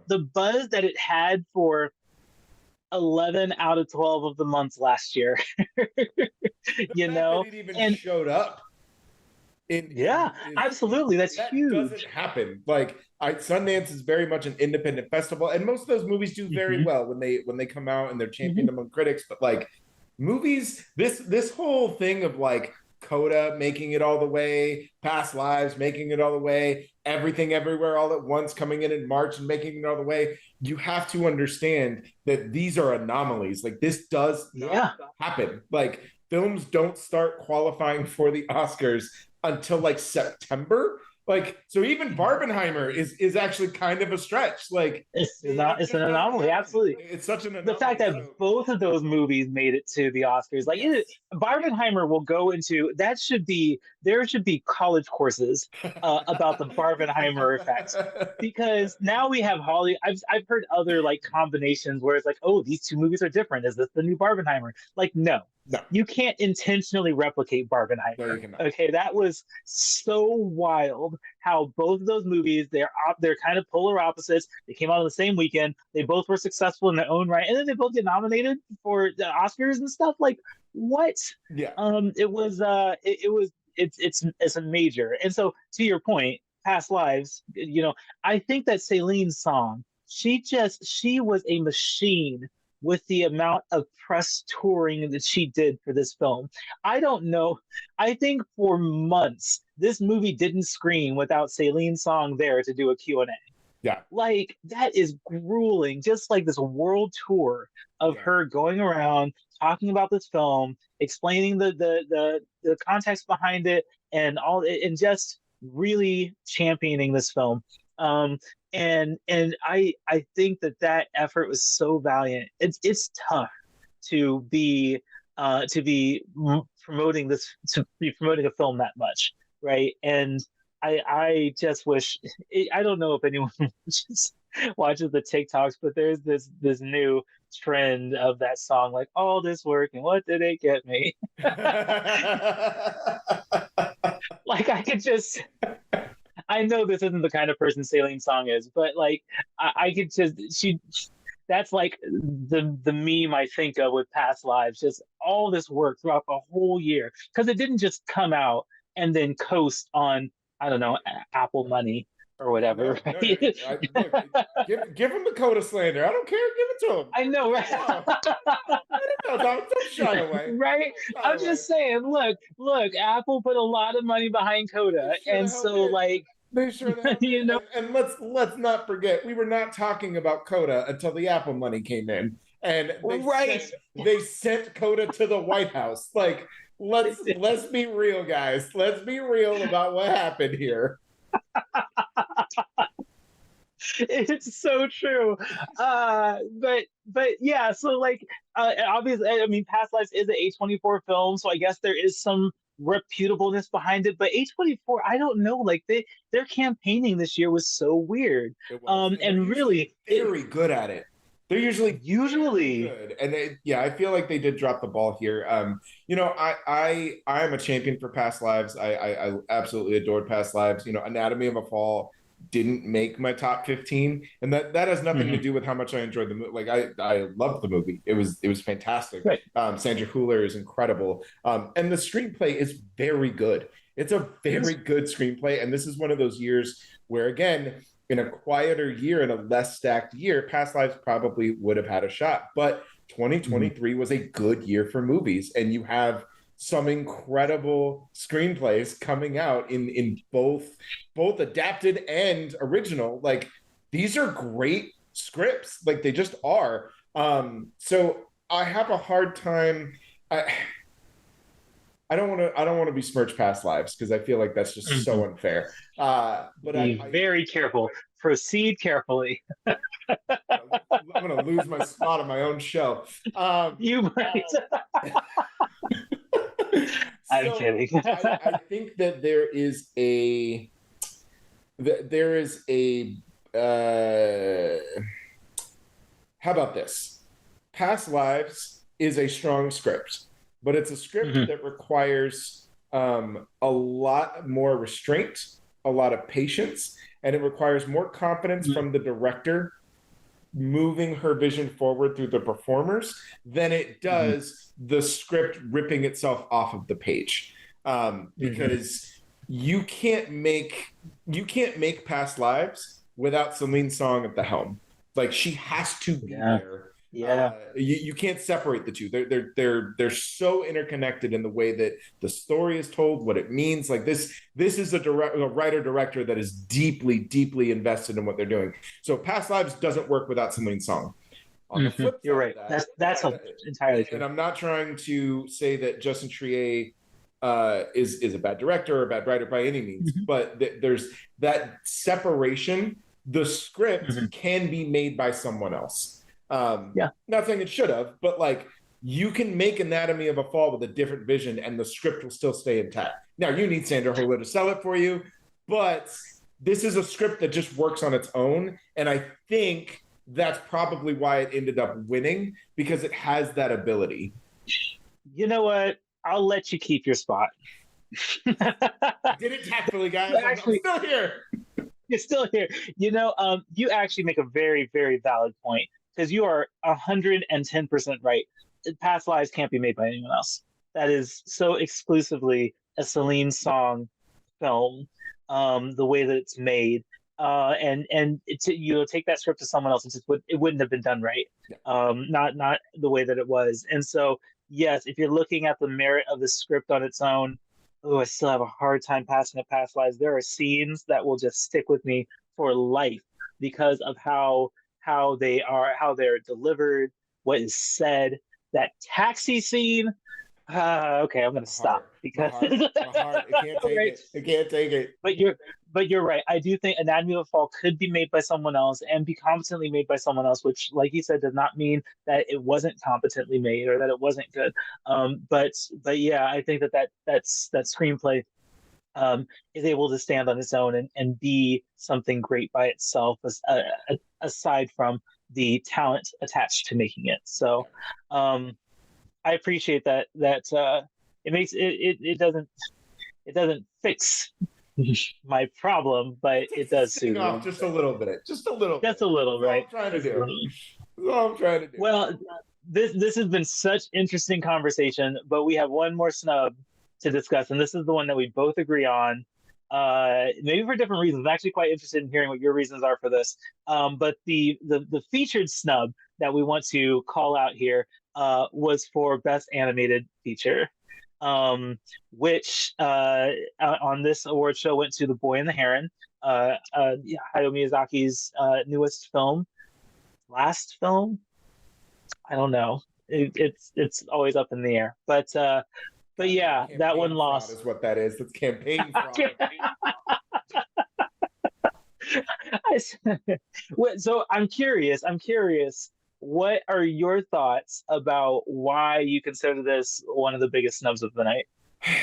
The buzz that it had for 11 out of 12 of the months last year. You know, it even showed up. Absolutely, that's huge. That doesn't happen. Like, Sundance is very much an independent festival, and most of those movies do very well when they come out and they're championed among critics. But like movies, this whole thing of like Coda making it all the way, Past Lives making it all the way, Everything Everywhere All at Once coming in March and making it all the way. You have to understand that these are anomalies. Like, this does not happen. Like, films don't start qualifying for the Oscars until like September. Like, so even Barbenheimer is actually kind of a stretch. Like, it's an anomaly. Absolutely, it's such an anomaly. The fact that both of those movies made it to the Oscars, like Barbenheimer will go into that. There should be college courses about the Barbenheimer effect, because now we have Holly. I've heard other like combinations where it's like, oh, these 2 movies are different. Is this the new Barbenheimer? Like, no. You can't intentionally replicate Barbenheimer. No, you cannot. Okay, that was so wild how both of those movies, they're kind of polar opposites. They came out on the same weekend. They both were successful in their own right, and then they both get nominated for the Oscars and stuff. Like, what? Yeah. It's a major. And so, to your point, Past Lives, you know, I think that Celine's song, she was a machine with the amount of press touring that she did for this film. I don't know. I think for months, this movie didn't screen without Celine's song there to do a Q&A. Yeah. Like, that is grueling. Just like this world tour of her going around talking about this film, explaining the context behind it, and and just really championing this film. Um, and I think that effort was so valiant. It's tough to be promoting a film that much, right? And I just wish, I don't know if anyone watches the TikToks, but there's this new trend of that song, like, all this work and what did it get me? Like, I know this isn't the kind of person Saline Song is, but like, I could just, that's like the meme I think of with Past Lives, just all this work throughout the whole year, because it didn't just come out and then coast on, I don't know, Apple Money or whatever. No, give him the Coda slander. I don't care. Give it to him. I know, right? Don't shy away. Right? I'm just saying, look, Apple put a lot of money behind Coda, and so like, they sure you know, and let's not forget, we were not talking about Coda until the Apple money came in, and they sent Coda to the White House. Like, let's be real, guys. Let's be real about what happened here. It's so true. But yeah, so like, obviously, I mean, Past Lives is an A24 film, so I guess there is some reputableness behind it. But A24, I don't know, like, their campaigning this year was so weird. And really very good at it. They're usually good, and I feel like they did drop the ball here. You know, I am a champion for Past Lives. I absolutely adored Past Lives. You know, Anatomy of a Fall didn't make my top 15, and that has nothing to do with how much I enjoyed the movie. Like, I loved the movie. It was fantastic. Right. Sandra Hüller is incredible, and the screenplay is very good. It's a very good screenplay, and this is one of those years where, again, in a quieter year, in a less stacked year, Past Lives probably would have had a shot. But 2023 was a good year for movies, and you have some incredible screenplays coming out in both adapted and original. Like, these are great scripts. Like, they just are. So I have a hard time. I don't want to besmirch Past Lives, because I feel like that's just so unfair. But be very careful. Proceed carefully. I'm going to lose my spot on my own show. You might. I'm kidding. I think that there is a how about this? Past Lives is a strong script, but it's a script that requires a lot more restraint, a lot of patience, and it requires more confidence from the director moving her vision forward through the performers than it does the script ripping itself off of the page. Because you can't make Past Lives without Celine Song at the helm. Like, she has to be there. Yeah, you can't separate the two. They're so interconnected in the way that the story is told, what it means. Like, this is a writer director that is deeply invested in what they're doing. So Past Lives doesn't work without Celine Song. On the flip side, you're right. That's entirely true. And I'm not trying to say that Justin Trier is a bad director or a bad writer by any means, but there's that separation. The script can be made by someone else. Not saying it should have, but like, you can make Anatomy of a Fall with a different vision and the script will still stay intact. Now, you need Sandra Hüller to sell it for you, but this is a script that just works on its own, and I think that's probably why it ended up winning, because it has that ability. You know what? I'll let you keep your spot. Did it tactfully, guys. Actually, I'm still here. You're still here. You know, you actually make a very, very valid point, because you are 110% right. Past Lives can't be made by anyone else. That is so exclusively a Celine Song film, the way that it's made. And you take that script to someone else, it wouldn't have been done right. Not the way that it was. And so, yes, if you're looking at the merit of the script on its own, I still have a hard time passing it Past Lives. There are scenes that will just stick with me for life. because of how they're delivered, what is said. That taxi scene. Okay, I'm gonna stop because my heart, it can't take right. it. It can't take it. But you're right. I do think Anatomy of a Fall could be made by someone else and be competently made by someone else, which, like you said, does not mean that it wasn't competently made or that it wasn't good. But yeah, I think that screenplay is able to stand on its own and be something great by itself, aside from the talent attached to making it. So I appreciate that it makes it doesn't fix my problem, but it does soothe off just a little bit. Just a little. Just a little, right? That's all I'm trying to do. Well, this has been such interesting conversation, but we have one more snub to discuss, and this is the one that we both agree on. Maybe for different reasons. I'm actually quite interested in hearing what your reasons are for this. But the featured snub that we want to call out here was for Best Animated Feature, which on this award show went to The Boy and the Heron, Hayao Miyazaki's newest film, last film. I don't know. It's always up in the air, but yeah, that one lost. Is what that is. That's campaign fraud. So I'm curious. What are your thoughts about why you consider this one of the biggest snubs of the night?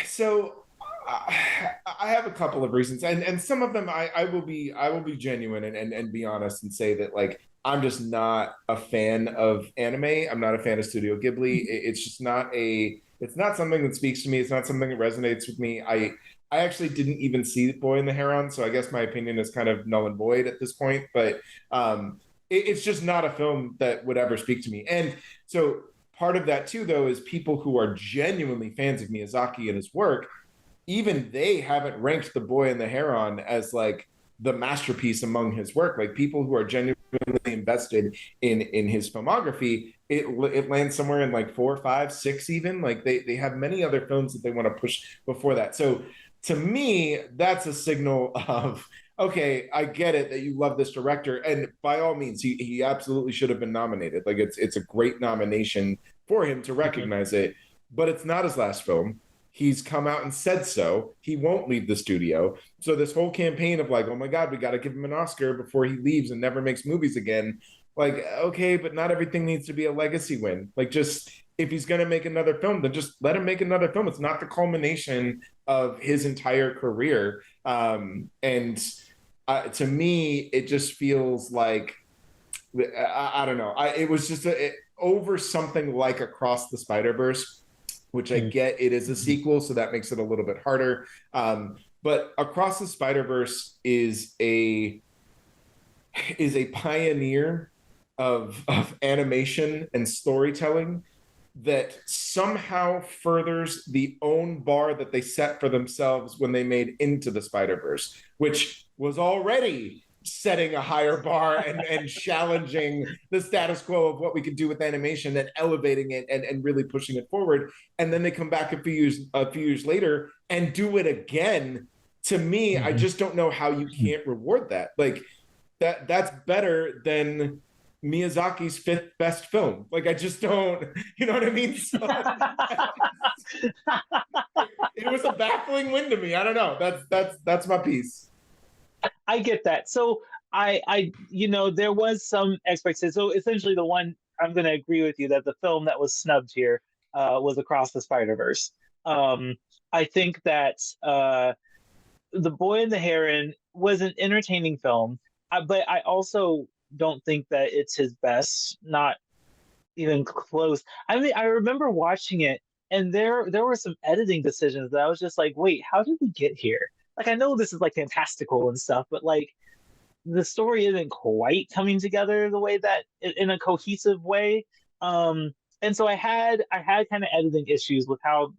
So I have a couple of reasons, and some of them I will be genuine and be honest and say that, like, I'm just not a fan of anime. I'm not a fan of Studio Ghibli. It's just it's not something that speaks to me. It's not something that resonates with me. I actually didn't even see Boy and the Heron, so I guess my opinion is kind of null and void at this point. But it's just not a film that would ever speak to me. And so part of that too, though, is people who are genuinely fans of Miyazaki and his work, even they haven't ranked The Boy and the Heron as like the masterpiece among his work. Like, people who are genuinely invested in his filmography, it lands somewhere in like 4, 5, 6 even. Like, they have many other films that they want to push before that. So to me, that's a signal of, okay, I get it that you love this director, and by all means, he absolutely should have been nominated. Like, it's a great nomination for him to recognize it, but it's not his last film. He's come out and said so. He won't leave the studio. So this whole campaign of like, oh my God, we got to give him an Oscar before he leaves and never makes movies again. Like, okay, but not everything needs to be a legacy win. Like, just, if he's going to make another film, then just let him make another film. It's not the culmination of his entire career. To me, it just feels like, I don't know. It was just over something like Across the Spider-Verse, which I get it is a sequel, so that makes it a little bit harder. But Across the Spider-Verse is a pioneer of animation and storytelling that somehow furthers the own bar that they set for themselves when they made Into the Spider-Verse, which was already setting a higher bar and challenging the status quo of what we could do with animation and elevating it and really pushing it forward. And then they come back a few years later and do it again. To me, I just don't know how you can't reward that. Like, that's better than Miyazaki's 5th best film. Like, I just don't, you know what I mean? So, it was a baffling win to me. I don't know. That's my piece. I get that. So I there was some expectation. So essentially, the one, I'm going to agree with you that the film that was snubbed here was Across the Spider-Verse. I think that The Boy and the Heron was an entertaining film, but I also don't think that it's his best. Not even close. I mean, I remember watching it, and there were some editing decisions that I was just like, wait, how did we get here? Like, I know this is like fantastical and stuff, but like, the story isn't quite coming together the way that in a cohesive way. And so I had kind of editing issues with how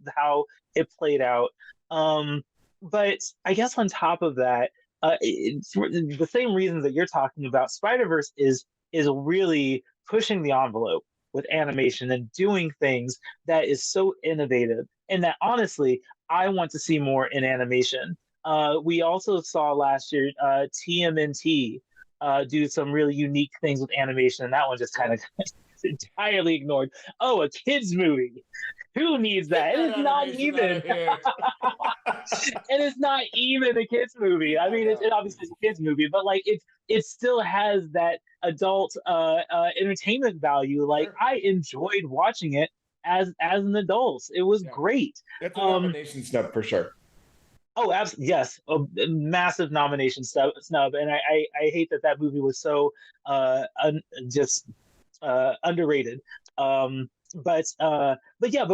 it played out. But I guess on top of that, for the same reasons that you're talking about, Spider-Verse is really pushing the envelope with animation and doing things that is so innovative, and that honestly I want to see more in animation. We also saw last year TMNT, do some really unique things with animation, and that one just kind of entirely ignored. Oh, a kids movie. Who needs that? Get It that is not animation out even. of here. It is not even a kids movie. I mean, it obviously is a kids movie, but like it still has that adult entertainment value. Like Sure. I enjoyed watching it as an adult. It was great. That's a nomination snub for sure. Oh, absolutely, yes, a massive nomination snub, and I hate that movie was so just underrated. Um, but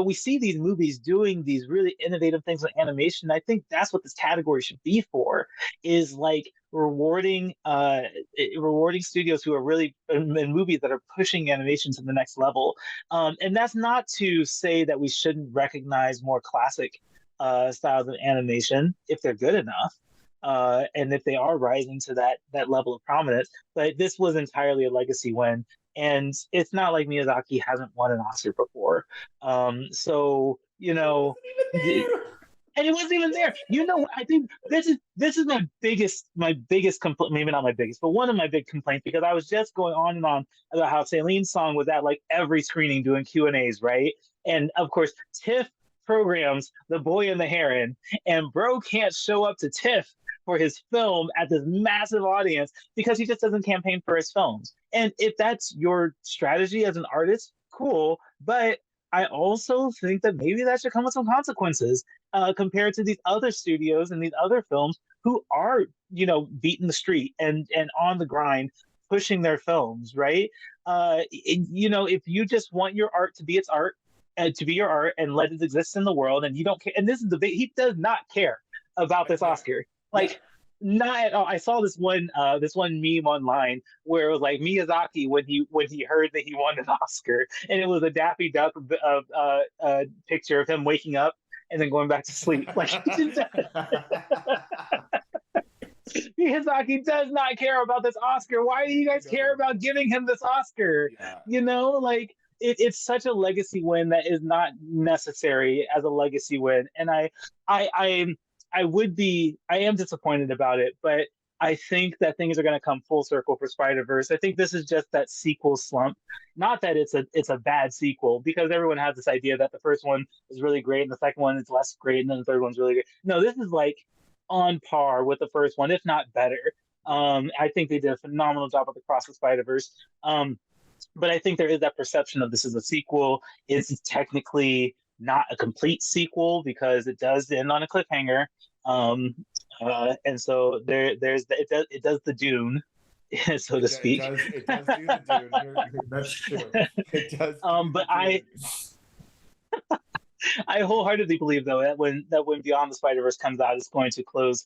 we see these movies doing these really innovative things with animation. I think that's what this category should be for, is like rewarding studios who are really in movies that are pushing animation to the next level. And that's not to say that we shouldn't recognize more classic styles of animation if they're good enough. And if they are rising to that level of prominence, but this was entirely a legacy win, and it's not like Miyazaki hasn't won an Oscar before. So you know, and it wasn't even there. You know, I think this is my biggest complaint. Maybe not my biggest, but one of my big complaints, because I was just going on and on about how Celine's song was at like every screening doing Q&As, right? And of course, TIFF programs The Boy and the Heron, and bro can't show up to TIFF for his film at this massive audience because he just doesn't campaign for his films. And if that's your strategy as an artist, cool. But I also think that maybe that should come with some consequences compared to these other studios and these other films who are, beating the street and on the grind, pushing their films, right? If you just want your art to be its art, to be your art and let it exist in the world, and you don't care. And this is the big, he does not care about this Oscar. Like, not at all. I saw this one meme online where it was like Miyazaki when he heard that he won an Oscar, and it was a Daffy Duck picture of him waking up and then going back to sleep. Like Miyazaki does not care about this Oscar. Why do you guys care about giving him this Oscar? Yeah. It's such a legacy win that is not necessary as a legacy win, and I am disappointed about it, but I think that things are going to come full circle for Spider-Verse. I think this is just that sequel slump. Not that it's a bad sequel, because everyone has this idea that the first one is really great and the second one is less great and then the third one's really good. No, this is like on par with the first one, if not better. I think they did a phenomenal job with Across the Spider-Verse. But I think there is that perception of this as a sequel. It's technically not a complete sequel because it does end on a cliffhanger. And so it does the Dune, so to speak. It does do the Dune. That's true. It does. But I wholeheartedly believe though that when Beyond the Spider-Verse comes out, it's going to close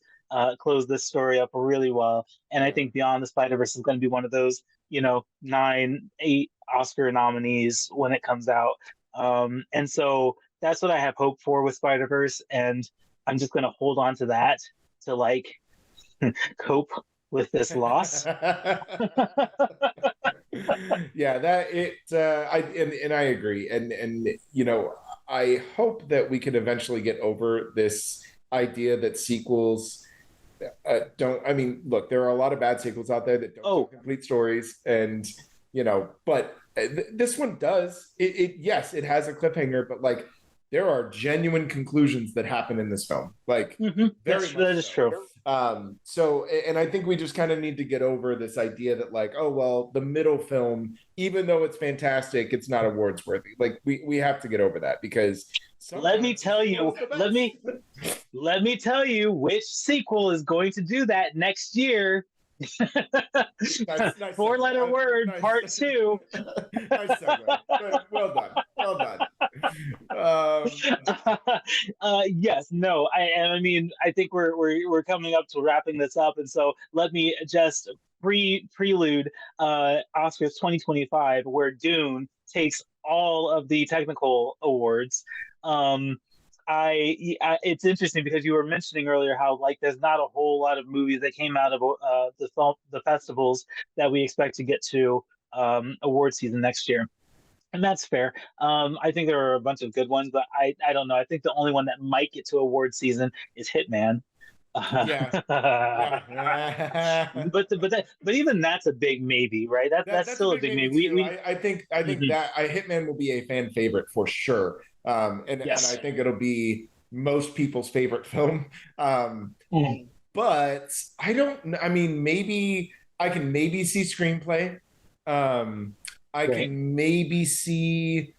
this story up really well. And I think Beyond the Spider-Verse is going to be one of those 9-8 Oscar nominees when it comes out. And so that's what I have hope for with Spider-Verse, and I'm just going to hold on to that to like cope with this loss. Yeah, I agree, and I hope that we can eventually get over this idea that sequels don't. I mean, look, there are a lot of bad sequels out there that don't tell complete stories, and but this one does. Yes, it has a cliffhanger, but like, there are genuine conclusions that happen in this film. Like, that is true. So, and I think we just kind of need to get over this idea that like, oh, well, the middle film, even though it's fantastic, it's not awards worthy. Like, we have to get over that, because let me tell you which sequel is going to do that next year. Nice 4-letter word, nice. Part 2. Nice segue. Well done. Yes, no, I mean, I think we're coming up to wrapping this up, and so let me just prelude Oscars 2025, where Dune takes all of the technical awards. It's interesting because you were mentioning earlier how like there's not a whole lot of movies that came out of the festivals that we expect to get to award season next year, and that's fair. I think there are a bunch of good ones, but I don't know. I think the only one that might get to award season is Hitman. Yeah. Yeah. But even that's a big maybe, right? That's That's a still a big big maybe maybe. too. I think Mhm. that Hitman will be a fan favorite for sure. And I Yes. think it'll be most people's favorite film. Um, Mhm. but I don't. I mean, maybe I can maybe see screenplay. Um, I Right. can maybe see.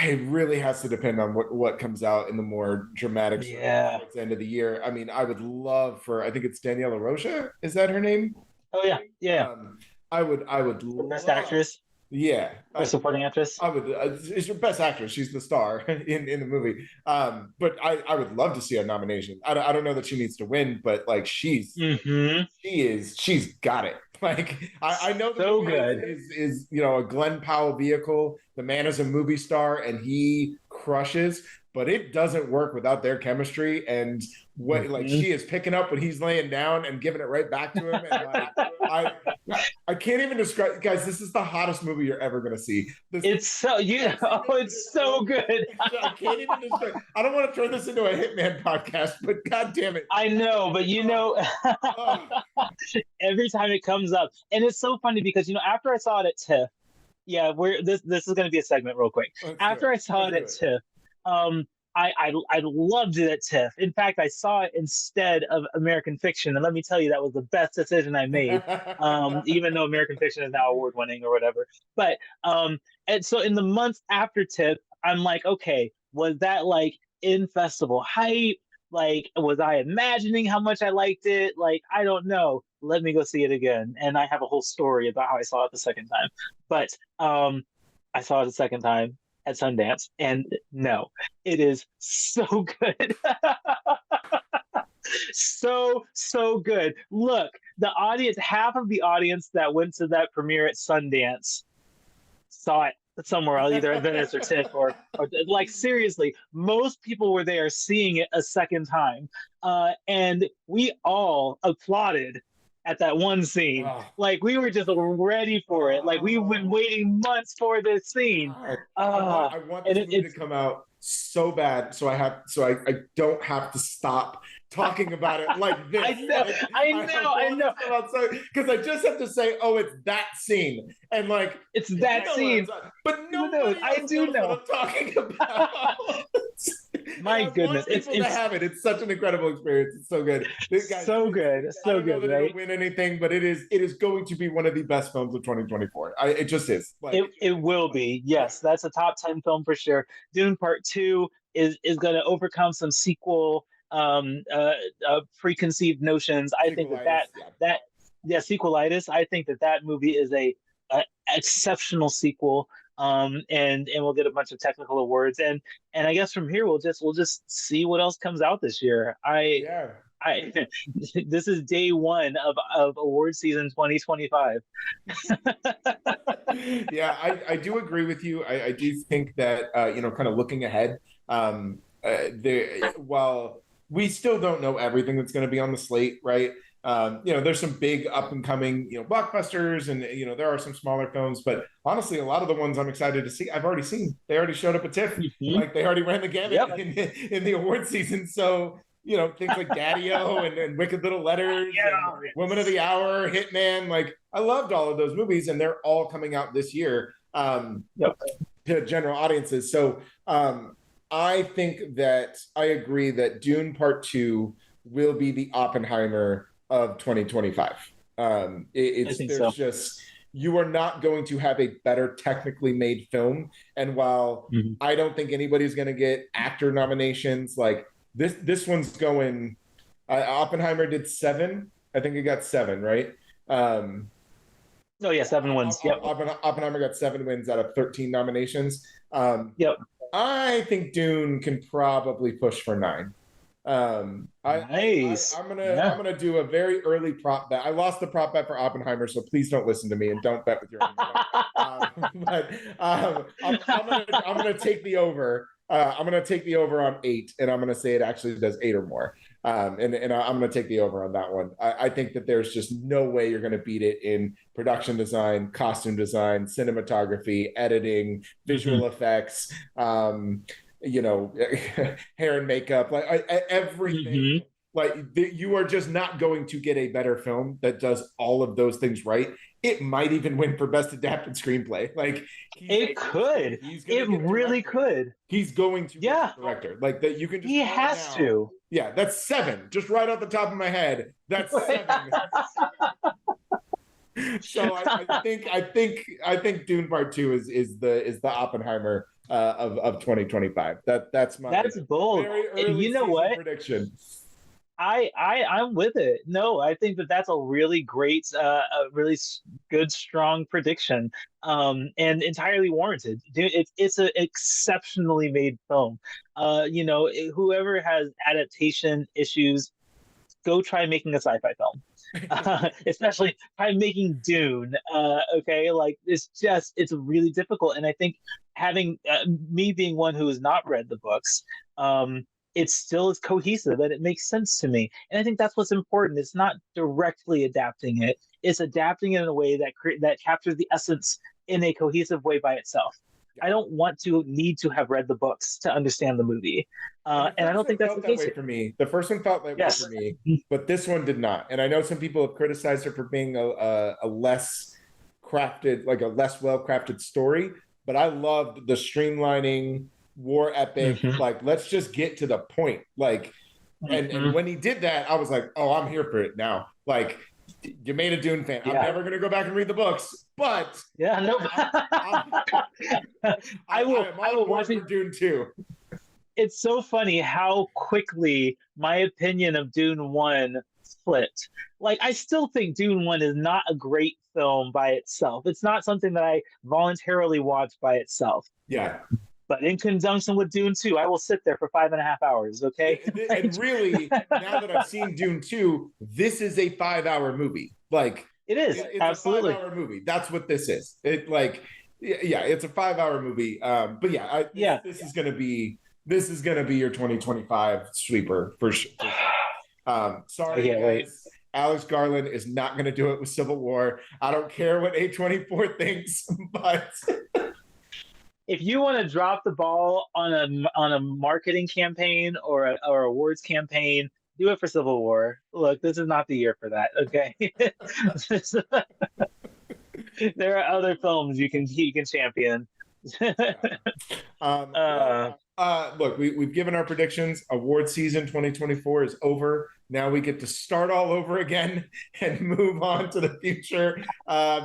It really has to depend on what comes out in the more dramatic sort of Yeah. towards the end of the year. I mean, I would love for. I think it's Daniela Rocha. Is that her name? Oh yeah. Yeah. Um, I would For best love. actress Yeah, or supporting actress. I would. It's your best actress. She's the star in the movie. But I would love to see a nomination. I don't know that she needs to win, but like Hmm. she's got it. Like I know the So movie good. is you know a Glenn Powell vehicle. The man is a movie star and he crushes, but it doesn't work without their chemistry and what like Hmm. she is picking up when he's laying down and giving it right back to him and like I I can't even describe guys, this is the hottest movie you're ever gonna see. This It's so you. Oh, it's so good. I can't even describe. I don't want to turn this into a Hitman podcast, but god damn it. I know, but Oh, every time it comes up, and it's so funny because after I saw it at TIFF, yeah, we're this is going to be a segment real quick. let's do After it. I saw Let's it do at it. TIFF, I loved it at TIFF. In fact, I saw it instead of American Fiction, and let me tell you, that was the best decision I made. Even though American Fiction is now award winning or whatever, but and so in the months after TIFF, I'm like, okay, was that like in festival hype? Like, was I imagining how much I liked it? Like, I don't know. Let me go see it again, and I have a whole story about how I saw it the second time. But I saw it the second time at Sundance, and no, it is so good. So good. Look, the audience, half of the audience that went to that premiere at Sundance saw it somewhere else, either at Venice or TIFF, or like seriously, most people were there seeing it a second time, and we all applauded at that one scene. Oh, Like we were just ready for it. Like we've been oh, waiting months for this scene. God. Uh, I want and this movie to it's come out so bad, I don't have to stop talking about it like this. I know, Like I want it know. to come out so because I just have to say, oh, it's that scene, and like It's you that know what I'm scene. talking, but Who knows? nobody I else do knows what know. I'm talking about. And My I goodness, want people to have it. It's such an incredible experience. It's so good, guys. so good, I so don't know good, that it'll right? win anything, but it is going to be one of the best films of 2024. It just is. Like It will be. yeah, Yes, that's a top 10 film for sure. Dune Part 2 is going to overcome some sequel preconceived notions. I think sequelitis. Yeah. that yeah, sequelitis. I think that movie is a exceptional sequel. And we'll get a bunch of technical awards, and I guess from here we'll just see what else comes out this year. Yeah. I This is day one of award season 2025. Yeah, I do agree with you. I do think that kind of looking ahead, while we still don't know everything that's going to be on the slate, right? There's some big up and coming, blockbusters, and there are some smaller films. But honestly, a lot of the ones I'm excited to see, I've already seen. They already showed up at TIFF, Mhm. like they already ran the gamut Yep. in the award season. So things like Daddy-O and Wicked Little Letters and Yeah. Woman of the Hour, Hitman. Like I loved all of those movies, and they're all coming out this year Yep. to general audiences. So I think that I agree that Dune Part 2 will be the Oppenheimer of 2025. I think There's so. just you are not going to have a better technically made film. And while Mhm. I don't think anybody's going to get actor nominations, like this one's going. Oppenheimer did 7. I think it got 7, right? Oh yeah, 7 wins. Yep. Oppenheimer got 7 wins out of 13 nominations. Yep. I think Dune can probably push for 9. Nice. I'm Yeah. gonna do a very early prop bet. I lost the prop bet for Oppenheimer, so please don't listen to me and don't bet with your own money. But I'm gonna take the over. I'm gonna take the over on 8, and I'm gonna say it actually does 8 or more. And I'm gonna take the over on that one. I think that there's just no way you're gonna beat it in production design, costume design, cinematography, editing, visual effects. Hair and makeup, like everything Mhm. You are just not going to get a better film that does all of those things right. It might even win for best adapted screenplay. It could. It really could. He's going to get the director. That you can just. He has to. Yeah, that's 7. Just right off the top of my head, that's 7. So I think Dune Part 2 is the Oppenheimer of 2025. That's bold. Very early you know what prediction. I'm with it. No, I think that's a really great, a really good, strong prediction, and entirely warranted. It's an exceptionally made film. Whoever has adaptation issues, go try making a sci-fi film. Especially try making Dune. Okay, it's really difficult, and I think having me being one who has not read the books, it still is cohesive and it makes sense to me. And I think that's what's important. It's not directly adapting it; it's adapting it in a way that captures the essence in a cohesive way by itself. I don't need to have read the books to understand the movie, and I don't think that's the case for me. The first one felt that way for me, but this one did not. And I know some people have criticized her for being a less crafted, a less well-crafted story. But I loved the streamlining war epic. Let's just get to the point. And when he did that, I was like, oh, I'm here for it now. You made a Dune fan. I'm never going to go back and read the books, but I will watch Dune 2. It's so funny how quickly my opinion of Dune 1 flipped. I still think Dune 1 is not a great film by itself. It's not something that I voluntarily watch by itself. Yeah. But in conjunction with Dune 2, I will sit there for 5.5 hours, okay? And really, now that I've seen Dune 2, this is a 5-hour movie. It is, it's absolutely. a 5-hour movie. That's what this is. It's a 5-hour movie. But this is gonna be your 2025 sweeper for sure. Sorry, guys. Wait. Alex Garland is not going to do it with Civil War. I don't care what A24 thinks, but if you want to drop the ball on a marketing campaign or awards campaign, do it for Civil War. Look, this is not the year for that. Okay, there are other films you can champion. Look, we've given our predictions. Award season 2024 is over. Now we get to start all over again and move on to the future,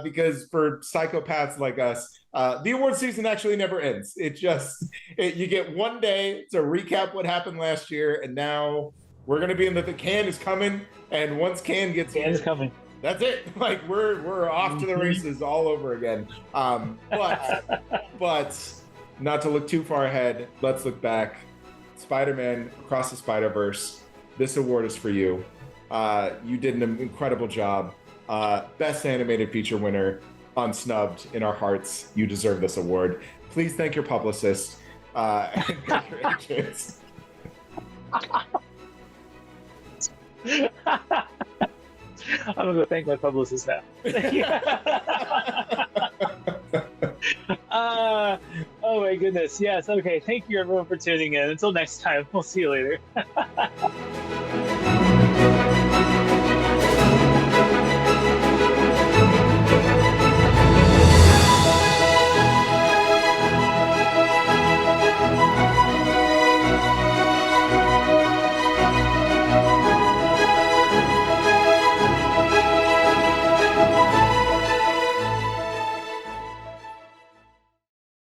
because for psychopaths like us, the award season actually never ends. You get one day to recap what happened last year, and now we're going to be in the Cannes is coming, and once Cannes gets Cannes is coming. That's it. We're off to the races all over again. But not to look too far ahead, let's look back. Spider-Man Across the Spider-Verse. This award is for you. You did an incredible job. Best animated feature winner on Snubbed in our hearts. You deserve this award. Please thank your publicist and thank your agents. I'm gonna go thank my publicist now. Oh my goodness. Yes. Okay. Thank you everyone for tuning in. Until next time, we'll see you later.